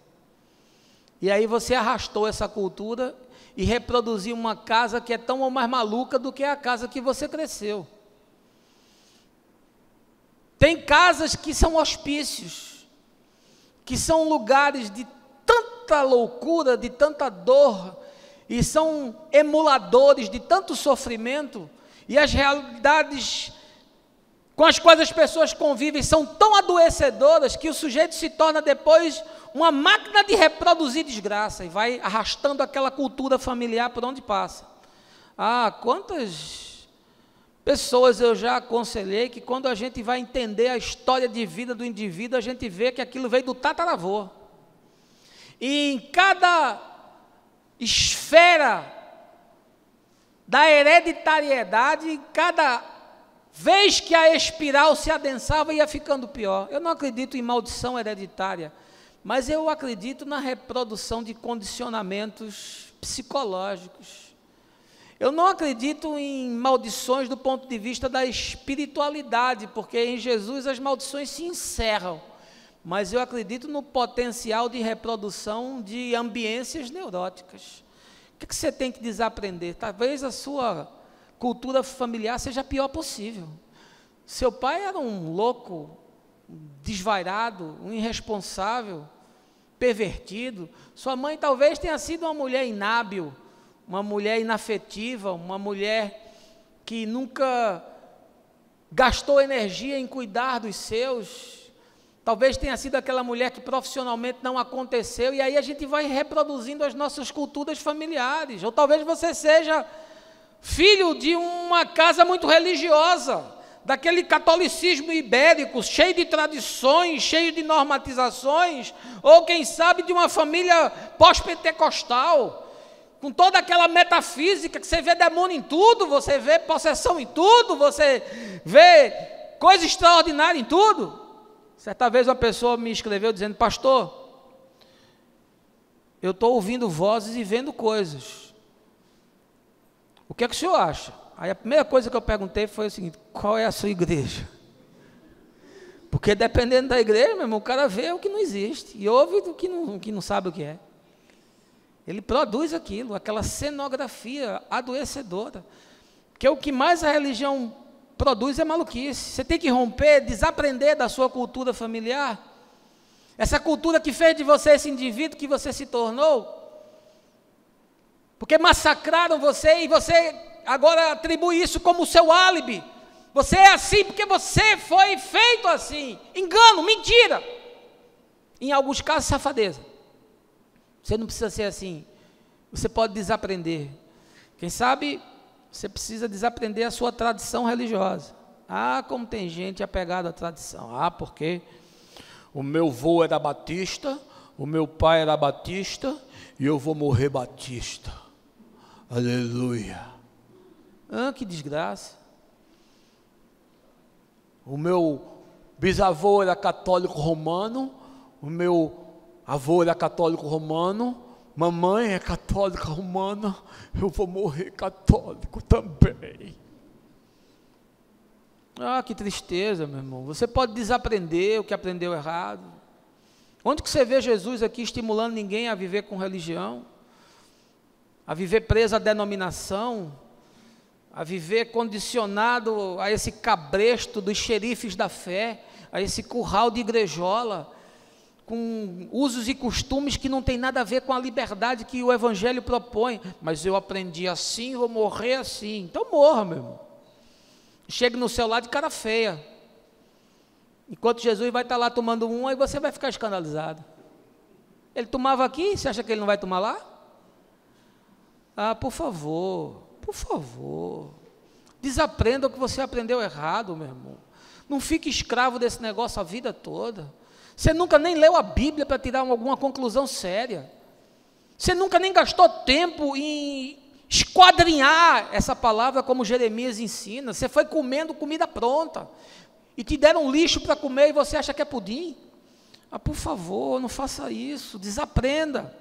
e aí você arrastou essa cultura e reproduziu uma casa que é tão ou mais maluca do que a casa que você cresceu. Tem casas que são hospícios, que são lugares de tanta loucura, de tanta dor, e são emuladores de tanto sofrimento, e as realidades com as quais as pessoas convivem são tão adoecedoras que o sujeito se torna depois uma máquina de reproduzir desgraça e vai arrastando aquela cultura familiar por onde passa. Quantas pessoas eu já aconselhei que quando a gente vai entender a história de vida do indivíduo, a gente vê que aquilo veio do tataravô. E em cada esfera da hereditariedade, cada vez que a espiral se adensava, ia ficando pior. Eu não acredito em maldição hereditária, mas eu acredito na reprodução de condicionamentos psicológicos. Eu não acredito em maldições do ponto de vista da espiritualidade, porque em Jesus as maldições se encerram, mas eu acredito no potencial de reprodução de ambiências neuróticas. O que você tem que desaprender? Talvez a sua cultura familiar seja a pior possível. Seu pai era um louco, desvairado, um irresponsável, pervertido. Sua mãe talvez tenha sido uma mulher inábil, uma mulher inafetiva, uma mulher que nunca gastou energia em cuidar dos seus. Talvez tenha sido aquela mulher que profissionalmente não aconteceu, e aí a gente vai reproduzindo as nossas culturas familiares. Ou talvez você seja filho de uma casa muito religiosa, daquele catolicismo ibérico, cheio de tradições, cheio de normatizações, ou quem sabe de uma família pós-pentecostal, com toda aquela metafísica que você vê demônio em tudo, você vê possessão em tudo, você vê coisa extraordinária em tudo. Certa vez uma pessoa me escreveu dizendo: pastor, eu estou ouvindo vozes e vendo coisas. O que é que o senhor acha? Aí a primeira coisa que eu perguntei foi o seguinte: qual é a sua igreja? Porque dependendo da igreja, meu irmão, o cara vê o que não existe e ouve o que não sabe o que é. Ele produz aquilo, aquela cenografia adoecedora. Porque o que mais a religião produz é maluquice. Você tem que romper, desaprender da sua cultura familiar. Essa cultura que fez de você esse indivíduo que você se tornou. Porque massacraram você e você agora atribui isso como seu álibi. Você é assim porque você foi feito assim. Engano, mentira. Em alguns casos, safadeza. Você não precisa ser assim. Você pode desaprender. Quem sabe você precisa desaprender a sua tradição religiosa. Como tem gente apegada à tradição. Porque o meu avô era batista, o meu pai era batista e eu vou morrer batista. Aleluia. Que desgraça. O meu bisavô era católico romano, o meu avô era católico romano, mamãe é católica romana, eu vou morrer católico também. Que tristeza, meu irmão. Você pode desaprender o que aprendeu errado. Onde que você vê Jesus aqui estimulando ninguém a viver com religião? A viver preso à denominação, a viver condicionado a esse cabresto dos xerifes da fé, a esse curral de igrejola. com usos e costumes que não tem nada a ver com a liberdade que o Evangelho propõe. Mas eu aprendi assim, vou morrer assim. Então morra, meu irmão. Chegue no céu lá de cara feia. Enquanto Jesus vai estar lá tomando um, aí você vai ficar escandalizado. Ele tomava aqui, você acha que ele não vai tomar lá? Ah, por favor, desaprenda o que você aprendeu errado, meu irmão. Não fique escravo desse negócio a vida toda. Você nunca nem leu a Bíblia para tirar alguma conclusão séria. Você nunca nem gastou tempo em esquadrinhar essa palavra como Jeremias ensina. Você foi comendo comida pronta. E te deram um lixo para comer e você acha que é pudim? Ah, por favor, não faça isso. Desaprenda.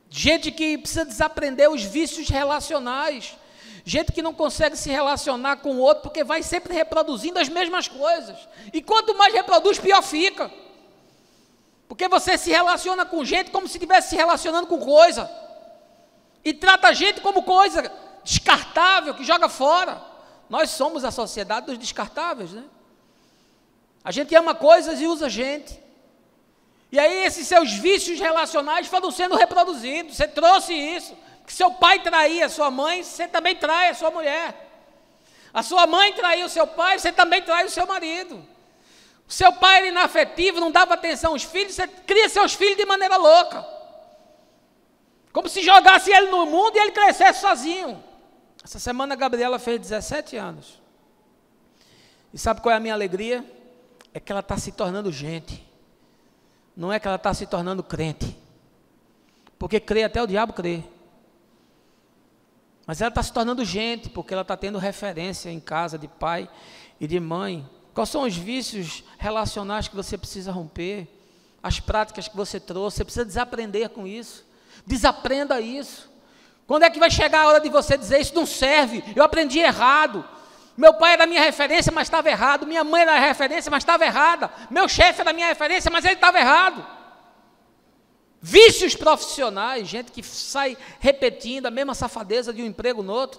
Gente que precisa desaprender os vícios relacionais. Gente que não consegue se relacionar com o outro porque vai sempre reproduzindo as mesmas coisas. E quanto mais reproduz, pior fica. Porque você se relaciona com gente como se estivesse se relacionando com coisa. E trata a gente como coisa descartável, que joga fora. Nós somos a sociedade dos descartáveis, né? A gente ama coisas e usa gente. E aí esses seus vícios relacionais foram sendo reproduzidos. Você trouxe isso. Que seu pai traía a sua mãe, você também trai a sua mulher. A sua mãe traía o seu pai, você também trai o seu marido. O seu pai era inafetivo, não dava atenção aos filhos, você cria seus filhos de maneira louca. Como se jogasse ele no mundo e ele crescesse sozinho. Essa semana a Gabriela fez 17 anos. E sabe qual é a minha alegria? É que ela está se tornando gente. Não é que ela está se tornando crente. Porque crê até o diabo crê. Mas ela está se tornando gente, porque ela está tendo referência em casa de pai e de mãe. Quais são os vícios relacionais que você precisa romper? As práticas que você trouxe, você precisa desaprender com isso. Desaprenda isso. Quando é que vai chegar a hora de você dizer, isso não serve, eu aprendi errado. Meu pai era minha referência, mas estava errado. Minha mãe era a referência, mas estava errada. Meu chefe era minha referência, mas ele estava errado. Vícios profissionais, gente que sai repetindo a mesma safadeza de um emprego no outro,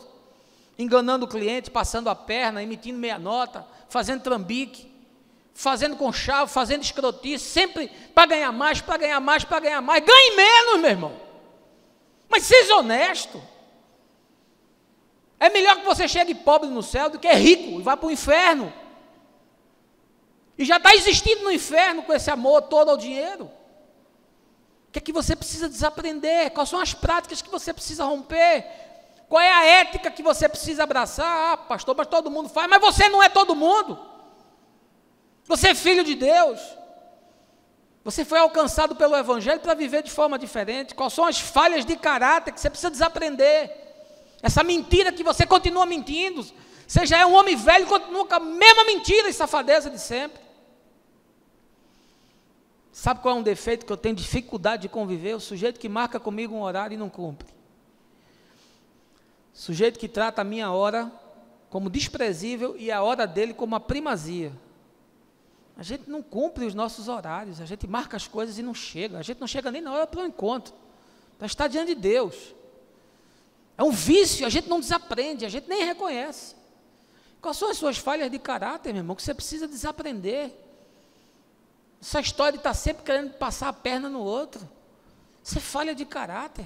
enganando o cliente, passando a perna, emitindo meia nota, fazendo trambique, fazendo conchavo, fazendo escrotice, sempre para ganhar mais, para ganhar mais, para ganhar mais. Ganhe menos, meu irmão. Mas seja honesto. É melhor que você chegue pobre no céu do que rico e vá para o inferno. E já está existindo no inferno com esse amor todo ao dinheiro. O que é que você precisa desaprender? Quais são as práticas que você precisa romper? Qual é a ética que você precisa abraçar? Ah, pastor, mas todo mundo faz. Mas você não é todo mundo. Você é filho de Deus. Você foi alcançado pelo Evangelho para viver de forma diferente. Quais são as falhas de caráter que você precisa desaprender? Essa mentira que você continua mentindo. Você já é um homem velho e continua com a mesma mentira e safadeza de sempre. Sabe qual é um defeito que eu tenho dificuldade de conviver? O sujeito que marca comigo um horário e não cumpre. O sujeito que trata a minha hora como desprezível e a hora dele como a primazia. A gente não cumpre os nossos horários, a gente marca as coisas e não chega. A gente não chega nem na hora para o encontro, para estar diante de Deus. É um vício, a gente não desaprende, a gente nem reconhece. Quais são as suas falhas de caráter, meu irmão, que você precisa desaprender? Essa história de estar sempre querendo passar a perna no outro. Isso é falha de caráter.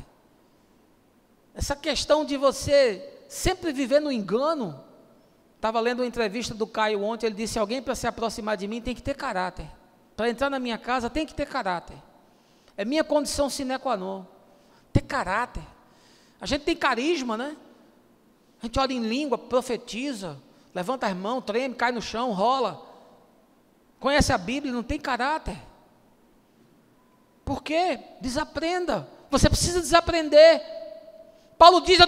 Essa questão de você sempre viver no engano. Estava lendo uma entrevista do Caio ontem, ele disse, alguém para se aproximar de mim tem que ter caráter. Para entrar na minha casa tem que ter caráter. É minha condição sine qua non. Ter caráter. A gente tem carisma, né? A gente ora em língua, profetiza, levanta as mãos, treme, cai no chão, rola. Conhece a Bíblia e não tem caráter. Por quê? Desaprenda. Você precisa desaprender. Paulo diz, eu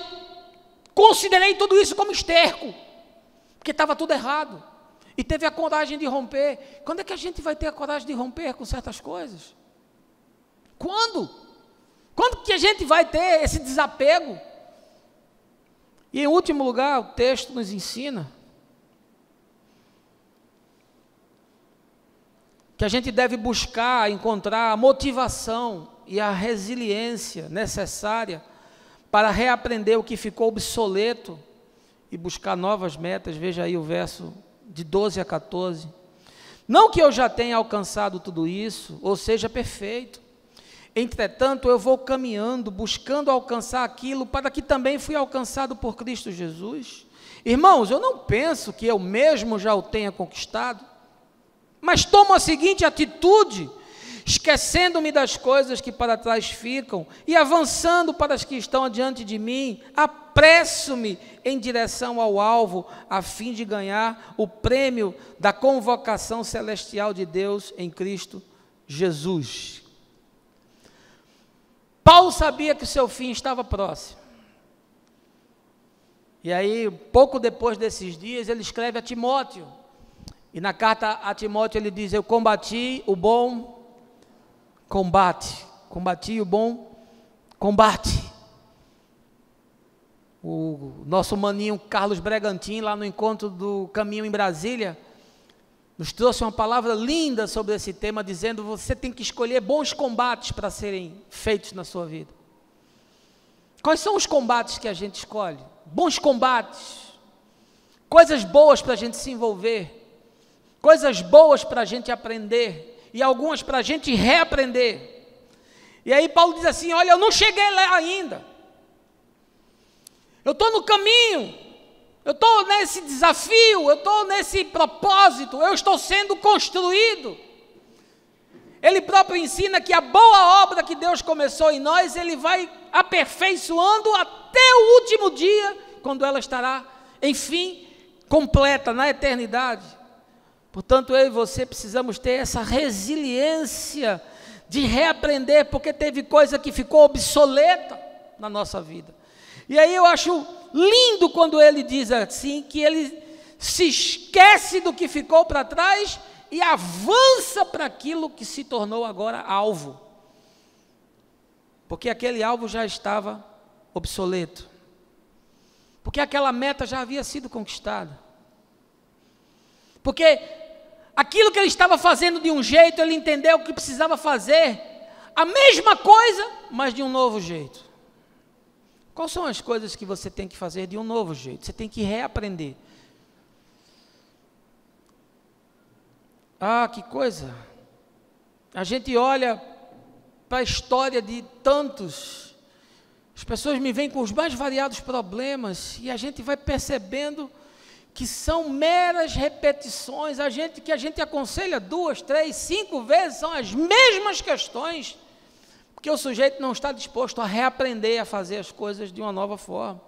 considerei tudo isso como esterco, porque estava tudo errado. E teve a coragem de romper. Quando é que a gente vai ter a coragem de romper com certas coisas? Quando? Quando que a gente vai ter esse desapego? E em último lugar, o texto nos ensina que a gente deve buscar, encontrar a motivação e a resiliência necessária para reaprender o que ficou obsoleto e buscar novas metas. Veja aí o verso de 12 a 14. Não que eu já tenha alcançado tudo isso, ou seja perfeito. Entretanto, eu vou caminhando, buscando alcançar aquilo para que também fui alcançado por Cristo Jesus. Irmãos, eu não penso que eu mesmo já o tenha conquistado, mas tomo a seguinte atitude: esquecendo-me das coisas que para trás ficam e avançando para as que estão adiante de mim, apresso-me em direção ao alvo, a fim de ganhar o prêmio da convocação celestial de Deus em Cristo Jesus. Paulo sabia que o seu fim estava próximo. E aí, pouco depois desses dias, ele escreve a Timóteo. E na carta a Timóteo ele diz: eu combati o bom combate. Combati o bom combate. O nosso maninho Carlos Bregantin, lá no encontro do Caminho em Brasília, nos trouxe uma palavra linda sobre esse tema, dizendo: você tem que escolher bons combates para serem feitos na sua vida. Quais são os combates que a gente escolhe? Bons combates, coisas boas para a gente se envolver, coisas boas para a gente aprender, e algumas para a gente reaprender. E aí Paulo diz assim: olha, eu não cheguei lá ainda, eu estou no caminho, eu estou nesse desafio, eu estou nesse propósito, eu estou sendo construído. Ele próprio ensina que a boa obra que Deus começou em nós, Ele vai aperfeiçoando até o último dia, quando ela estará, enfim, completa na eternidade. Portanto, eu e você precisamos ter essa resiliência de reaprender, porque teve coisa que ficou obsoleta na nossa vida. E aí eu acho lindo quando ele diz assim, que ele se esquece do que ficou para trás e avança para aquilo que se tornou agora alvo. Porque aquele alvo já estava obsoleto. Porque aquela meta já havia sido conquistada. Porque aquilo que ele estava fazendo de um jeito, ele entendeu que precisava fazer a mesma coisa, mas de um novo jeito. Quais são as coisas que você tem que fazer de um novo jeito? Você tem que reaprender. Ah, que coisa! A gente olha para a história de tantos, as pessoas me vêm com os mais variados problemas, e a gente vai percebendo que são meras repetições, que a gente aconselha 2, 3, 5 vezes, são as mesmas questões, porque o sujeito não está disposto a reaprender a fazer as coisas de uma nova forma.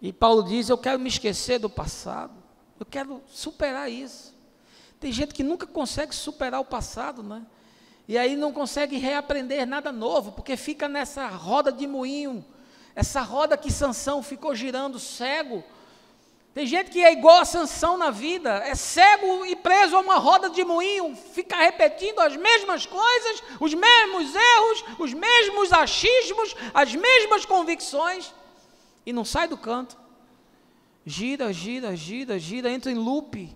E Paulo diz: eu quero me esquecer do passado, eu quero superar isso. Tem gente que nunca consegue superar o passado, né? E aí não consegue reaprender nada novo, porque fica nessa roda de moinho, essa roda que Sansão ficou girando cego. Tem gente que é igual a Sansão na vida, é cego e preso a uma roda de moinho, fica repetindo as mesmas coisas, os mesmos erros, os mesmos achismos, as mesmas convicções, e não sai do canto. Gira, gira, gira, gira, entra em loop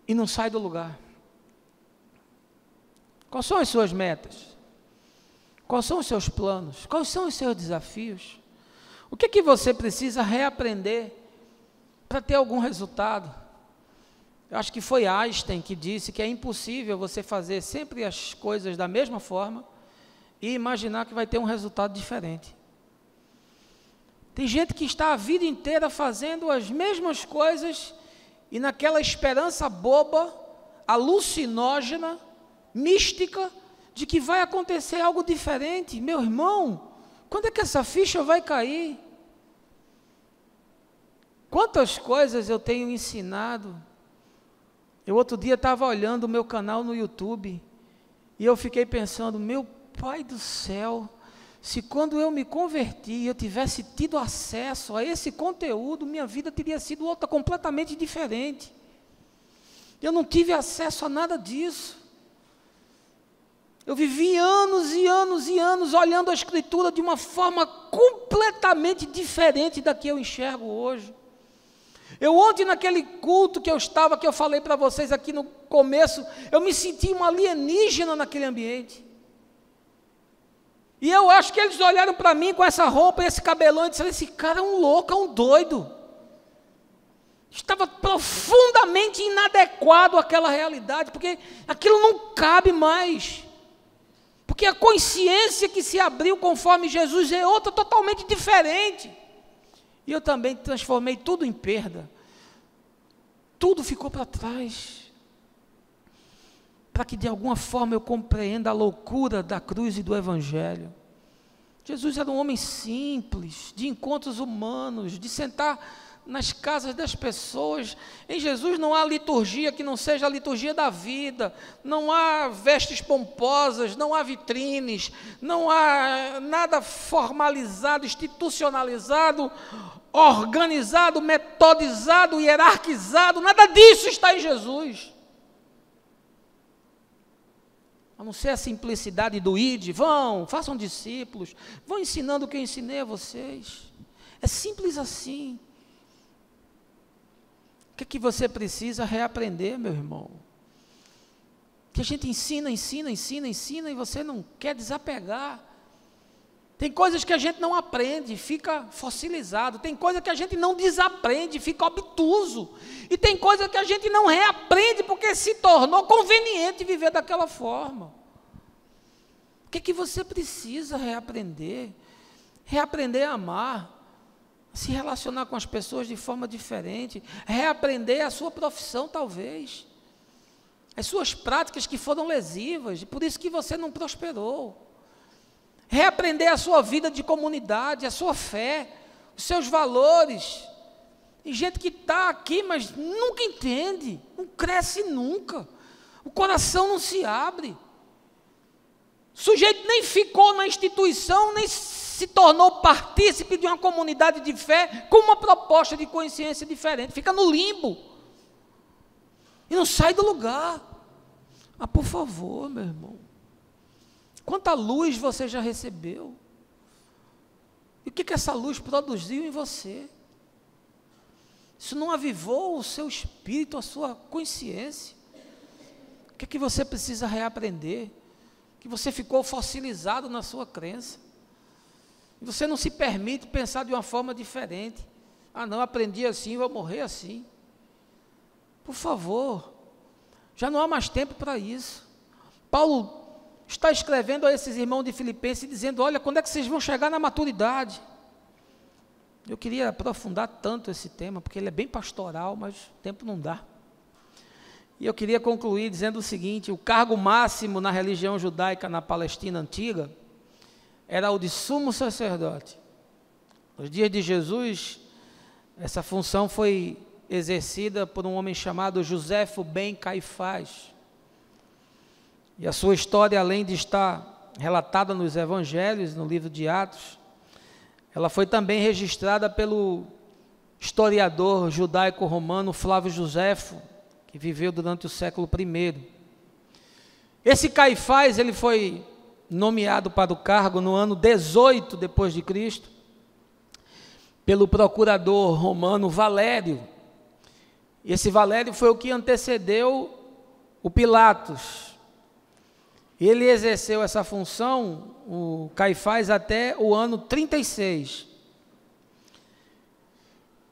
e não sai do lugar. Quais são as suas metas? Quais são os seus planos? Quais são os seus desafios? O que é que você precisa reaprender para ter algum resultado? Eu acho que foi Einstein que disse que é impossível você fazer sempre as coisas da mesma forma e imaginar que vai ter um resultado diferente. Tem gente que está a vida inteira fazendo as mesmas coisas e naquela esperança boba, alucinógena, mística, de que vai acontecer algo diferente. Meu irmão, quando é que essa ficha vai cair? Quantas coisas eu tenho ensinado. Eu outro dia estava olhando o meu canal no YouTube e eu fiquei pensando: meu Pai do céu, se quando eu me converti eu tivesse tido acesso a esse conteúdo, minha vida teria sido outra completamente diferente. Eu não tive acesso a nada disso. Eu vivi anos e anos e anos olhando a Escritura de uma forma completamente diferente da que eu enxergo hoje. Eu ontem naquele culto que eu estava, que eu falei para vocês aqui no começo, eu me senti um alienígena naquele ambiente. E eu acho que eles olharam para mim com essa roupa e esse cabelão e disseram: esse cara é um louco, é um doido. Estava profundamente inadequado àquela realidade, porque aquilo não cabe mais. Porque a consciência que se abriu conforme Jesus é outra totalmente diferente. E eu também transformei tudo em perda. Tudo ficou para trás. Para que de alguma forma eu compreenda a loucura da cruz e do Evangelho. Jesus era um homem simples, de encontros humanos, de sentar nas casas das pessoas. Em Jesus não há liturgia que não seja a liturgia da vida, não há vestes pomposas, não há vitrines, não há nada formalizado, institucionalizado, organizado, metodizado, hierarquizado, nada disso está em Jesus. A não ser a simplicidade do ide, vão, façam discípulos, vão ensinando o que eu ensinei a vocês. É simples assim. O que você precisa reaprender, meu irmão? Que a gente ensina e você não quer desapegar. Tem coisas que a gente não aprende, fica fossilizado. Tem coisa que a gente não desaprende, fica obtuso. E tem coisa que a gente não reaprende porque se tornou conveniente viver daquela forma. O que você precisa reaprender? Reaprender a amar. Se relacionar com as pessoas de forma diferente, reaprender a sua profissão talvez, as suas práticas que foram lesivas, e por isso que você não prosperou, reaprender a sua vida de comunidade, a sua fé, os seus valores. Tem gente que está aqui, mas nunca entende, não cresce nunca, o coração não se abre, o sujeito nem ficou na instituição, nem se tornou partícipe de uma comunidade de fé com uma proposta de consciência diferente, fica no limbo e não sai do lugar. Ah, por favor, meu irmão, quanta luz você já recebeu? E o que essa luz produziu em você? Isso não avivou o seu espírito, a sua consciência? O que você precisa reaprender? Que você ficou fossilizado na sua crença. Você não se permite pensar de uma forma diferente. Ah, não, aprendi assim, vou morrer assim. Por favor, já não há mais tempo para isso. Paulo está escrevendo a esses irmãos de Filipenses, dizendo, olha, quando é que vocês vão chegar na maturidade? Eu queria aprofundar tanto esse tema, porque ele é bem pastoral, mas o tempo não dá. E eu queria concluir dizendo o seguinte, o cargo máximo na religião judaica na Palestina antiga, era o de sumo sacerdote. Nos dias de Jesus, essa função foi exercida por um homem chamado Joséfo ben Caifás. E a sua história, além de estar relatada nos evangelhos, no livro de Atos, ela foi também registrada pelo historiador judaico-romano Flávio Joséfo, que viveu durante o século I. Esse Caifás, ele foi nomeado para o cargo no ano 18 depois de Cristo, pelo procurador romano Valério. Esse Valério foi o que antecedeu o Pilatos. Ele exerceu essa função, o Caifás, até o ano 36.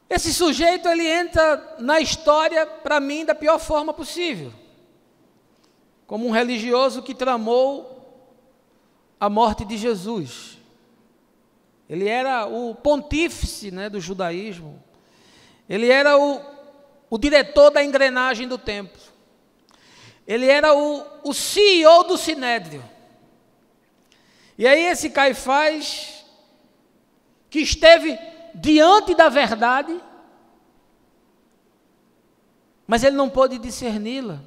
Esse sujeito, ele entra na história, para mim, da pior forma possível, como um religioso que tramou a morte de Jesus. Ele era o pontífice, né, do judaísmo. Ele era o diretor da engrenagem do templo. Ele era o CEO do Sinédrio. E aí esse Caifás, que esteve diante da verdade, mas ele não pôde discerni-la,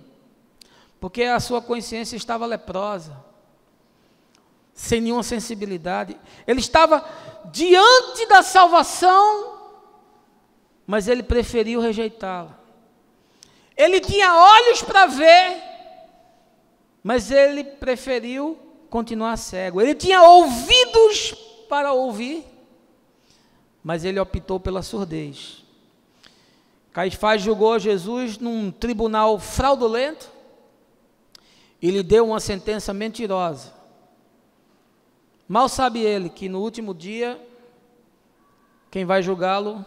porque a sua consciência estava leprosa, sem nenhuma sensibilidade. Ele estava diante da salvação, mas ele preferiu rejeitá-la. Ele tinha olhos para ver, mas ele preferiu continuar cego. Ele tinha ouvidos para ouvir, mas ele optou pela surdez. Caifás julgou Jesus num tribunal fraudulento e lhe deu uma sentença mentirosa. Mal sabe ele que no último dia, quem vai julgá-lo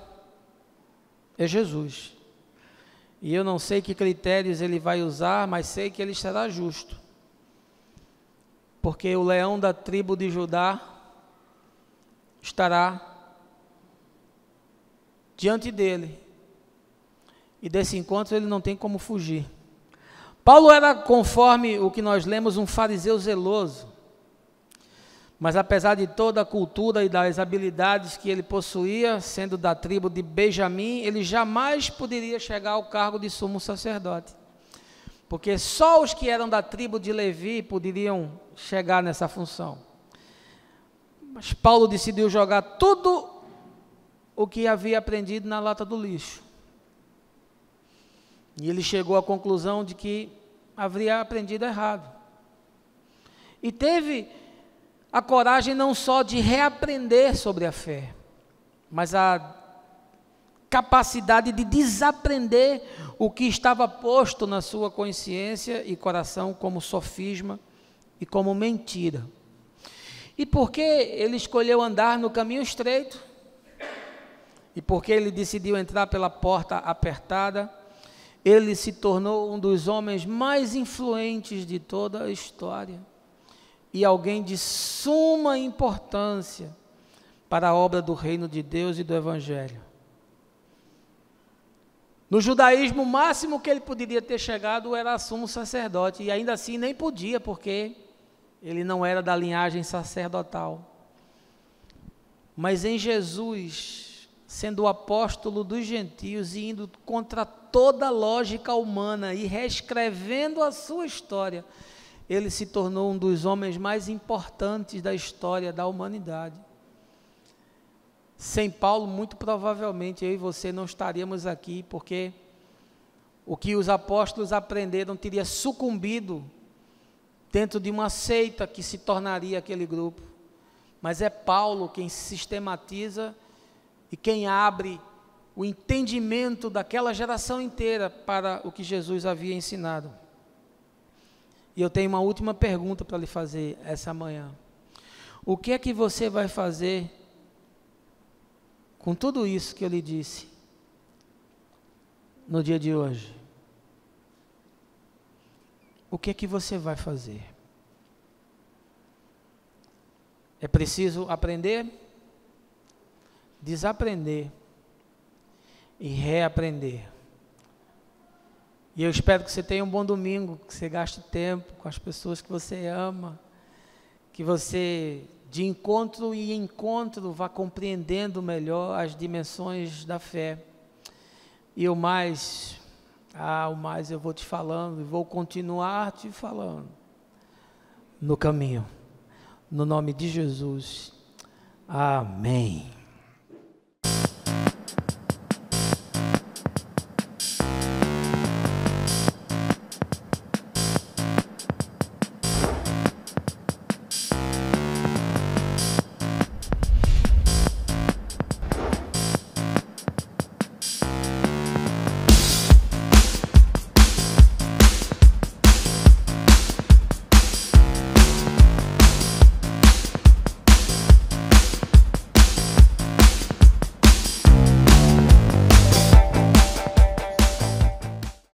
é Jesus. E eu não sei que critérios ele vai usar, mas sei que ele será justo. Porque o leão da tribo de Judá estará diante dele. E desse encontro ele não tem como fugir. Paulo era, conforme o que nós lemos, um fariseu zeloso. Mas apesar de toda a cultura e das habilidades que ele possuía, sendo da tribo de Benjamim, ele jamais poderia chegar ao cargo de sumo sacerdote. Porque só os que eram da tribo de Levi poderiam chegar nessa função. Mas Paulo decidiu jogar tudo o que havia aprendido na lata do lixo. E ele chegou à conclusão de que havia aprendido errado. E teve a coragem não só de reaprender sobre a fé, mas a capacidade de desaprender o que estava posto na sua consciência e coração como sofisma e como mentira. E porque ele escolheu andar no caminho estreito, e porque ele decidiu entrar pela porta apertada, ele se tornou um dos homens mais influentes de toda a história e alguém de suma importância para a obra do reino de Deus e do Evangelho. No judaísmo, o máximo que ele poderia ter chegado era sumo sacerdote, e ainda assim nem podia, porque ele não era da linhagem sacerdotal. Mas em Jesus, sendo o apóstolo dos gentios e indo contra toda a lógica humana e reescrevendo a sua história, ele se tornou um dos homens mais importantes da história da humanidade. Sem Paulo, muito provavelmente, eu e você não estaríamos aqui, porque o que os apóstolos aprenderam teria sucumbido dentro de uma seita que se tornaria aquele grupo. Mas é Paulo quem sistematiza e quem abre o entendimento daquela geração inteira para o que Jesus havia ensinado. E eu tenho uma última pergunta para lhe fazer essa manhã. O que é que você vai fazer com tudo isso que eu lhe disse no dia de hoje? O que é que você vai fazer? É preciso aprender, desaprender e reaprender. E eu espero que você tenha um bom domingo, que você gaste tempo com as pessoas que você ama, que você, de encontro em encontro, vá compreendendo melhor as dimensões da fé. E o mais eu vou te falando e vou continuar te falando no caminho. No nome de Jesus. Amém.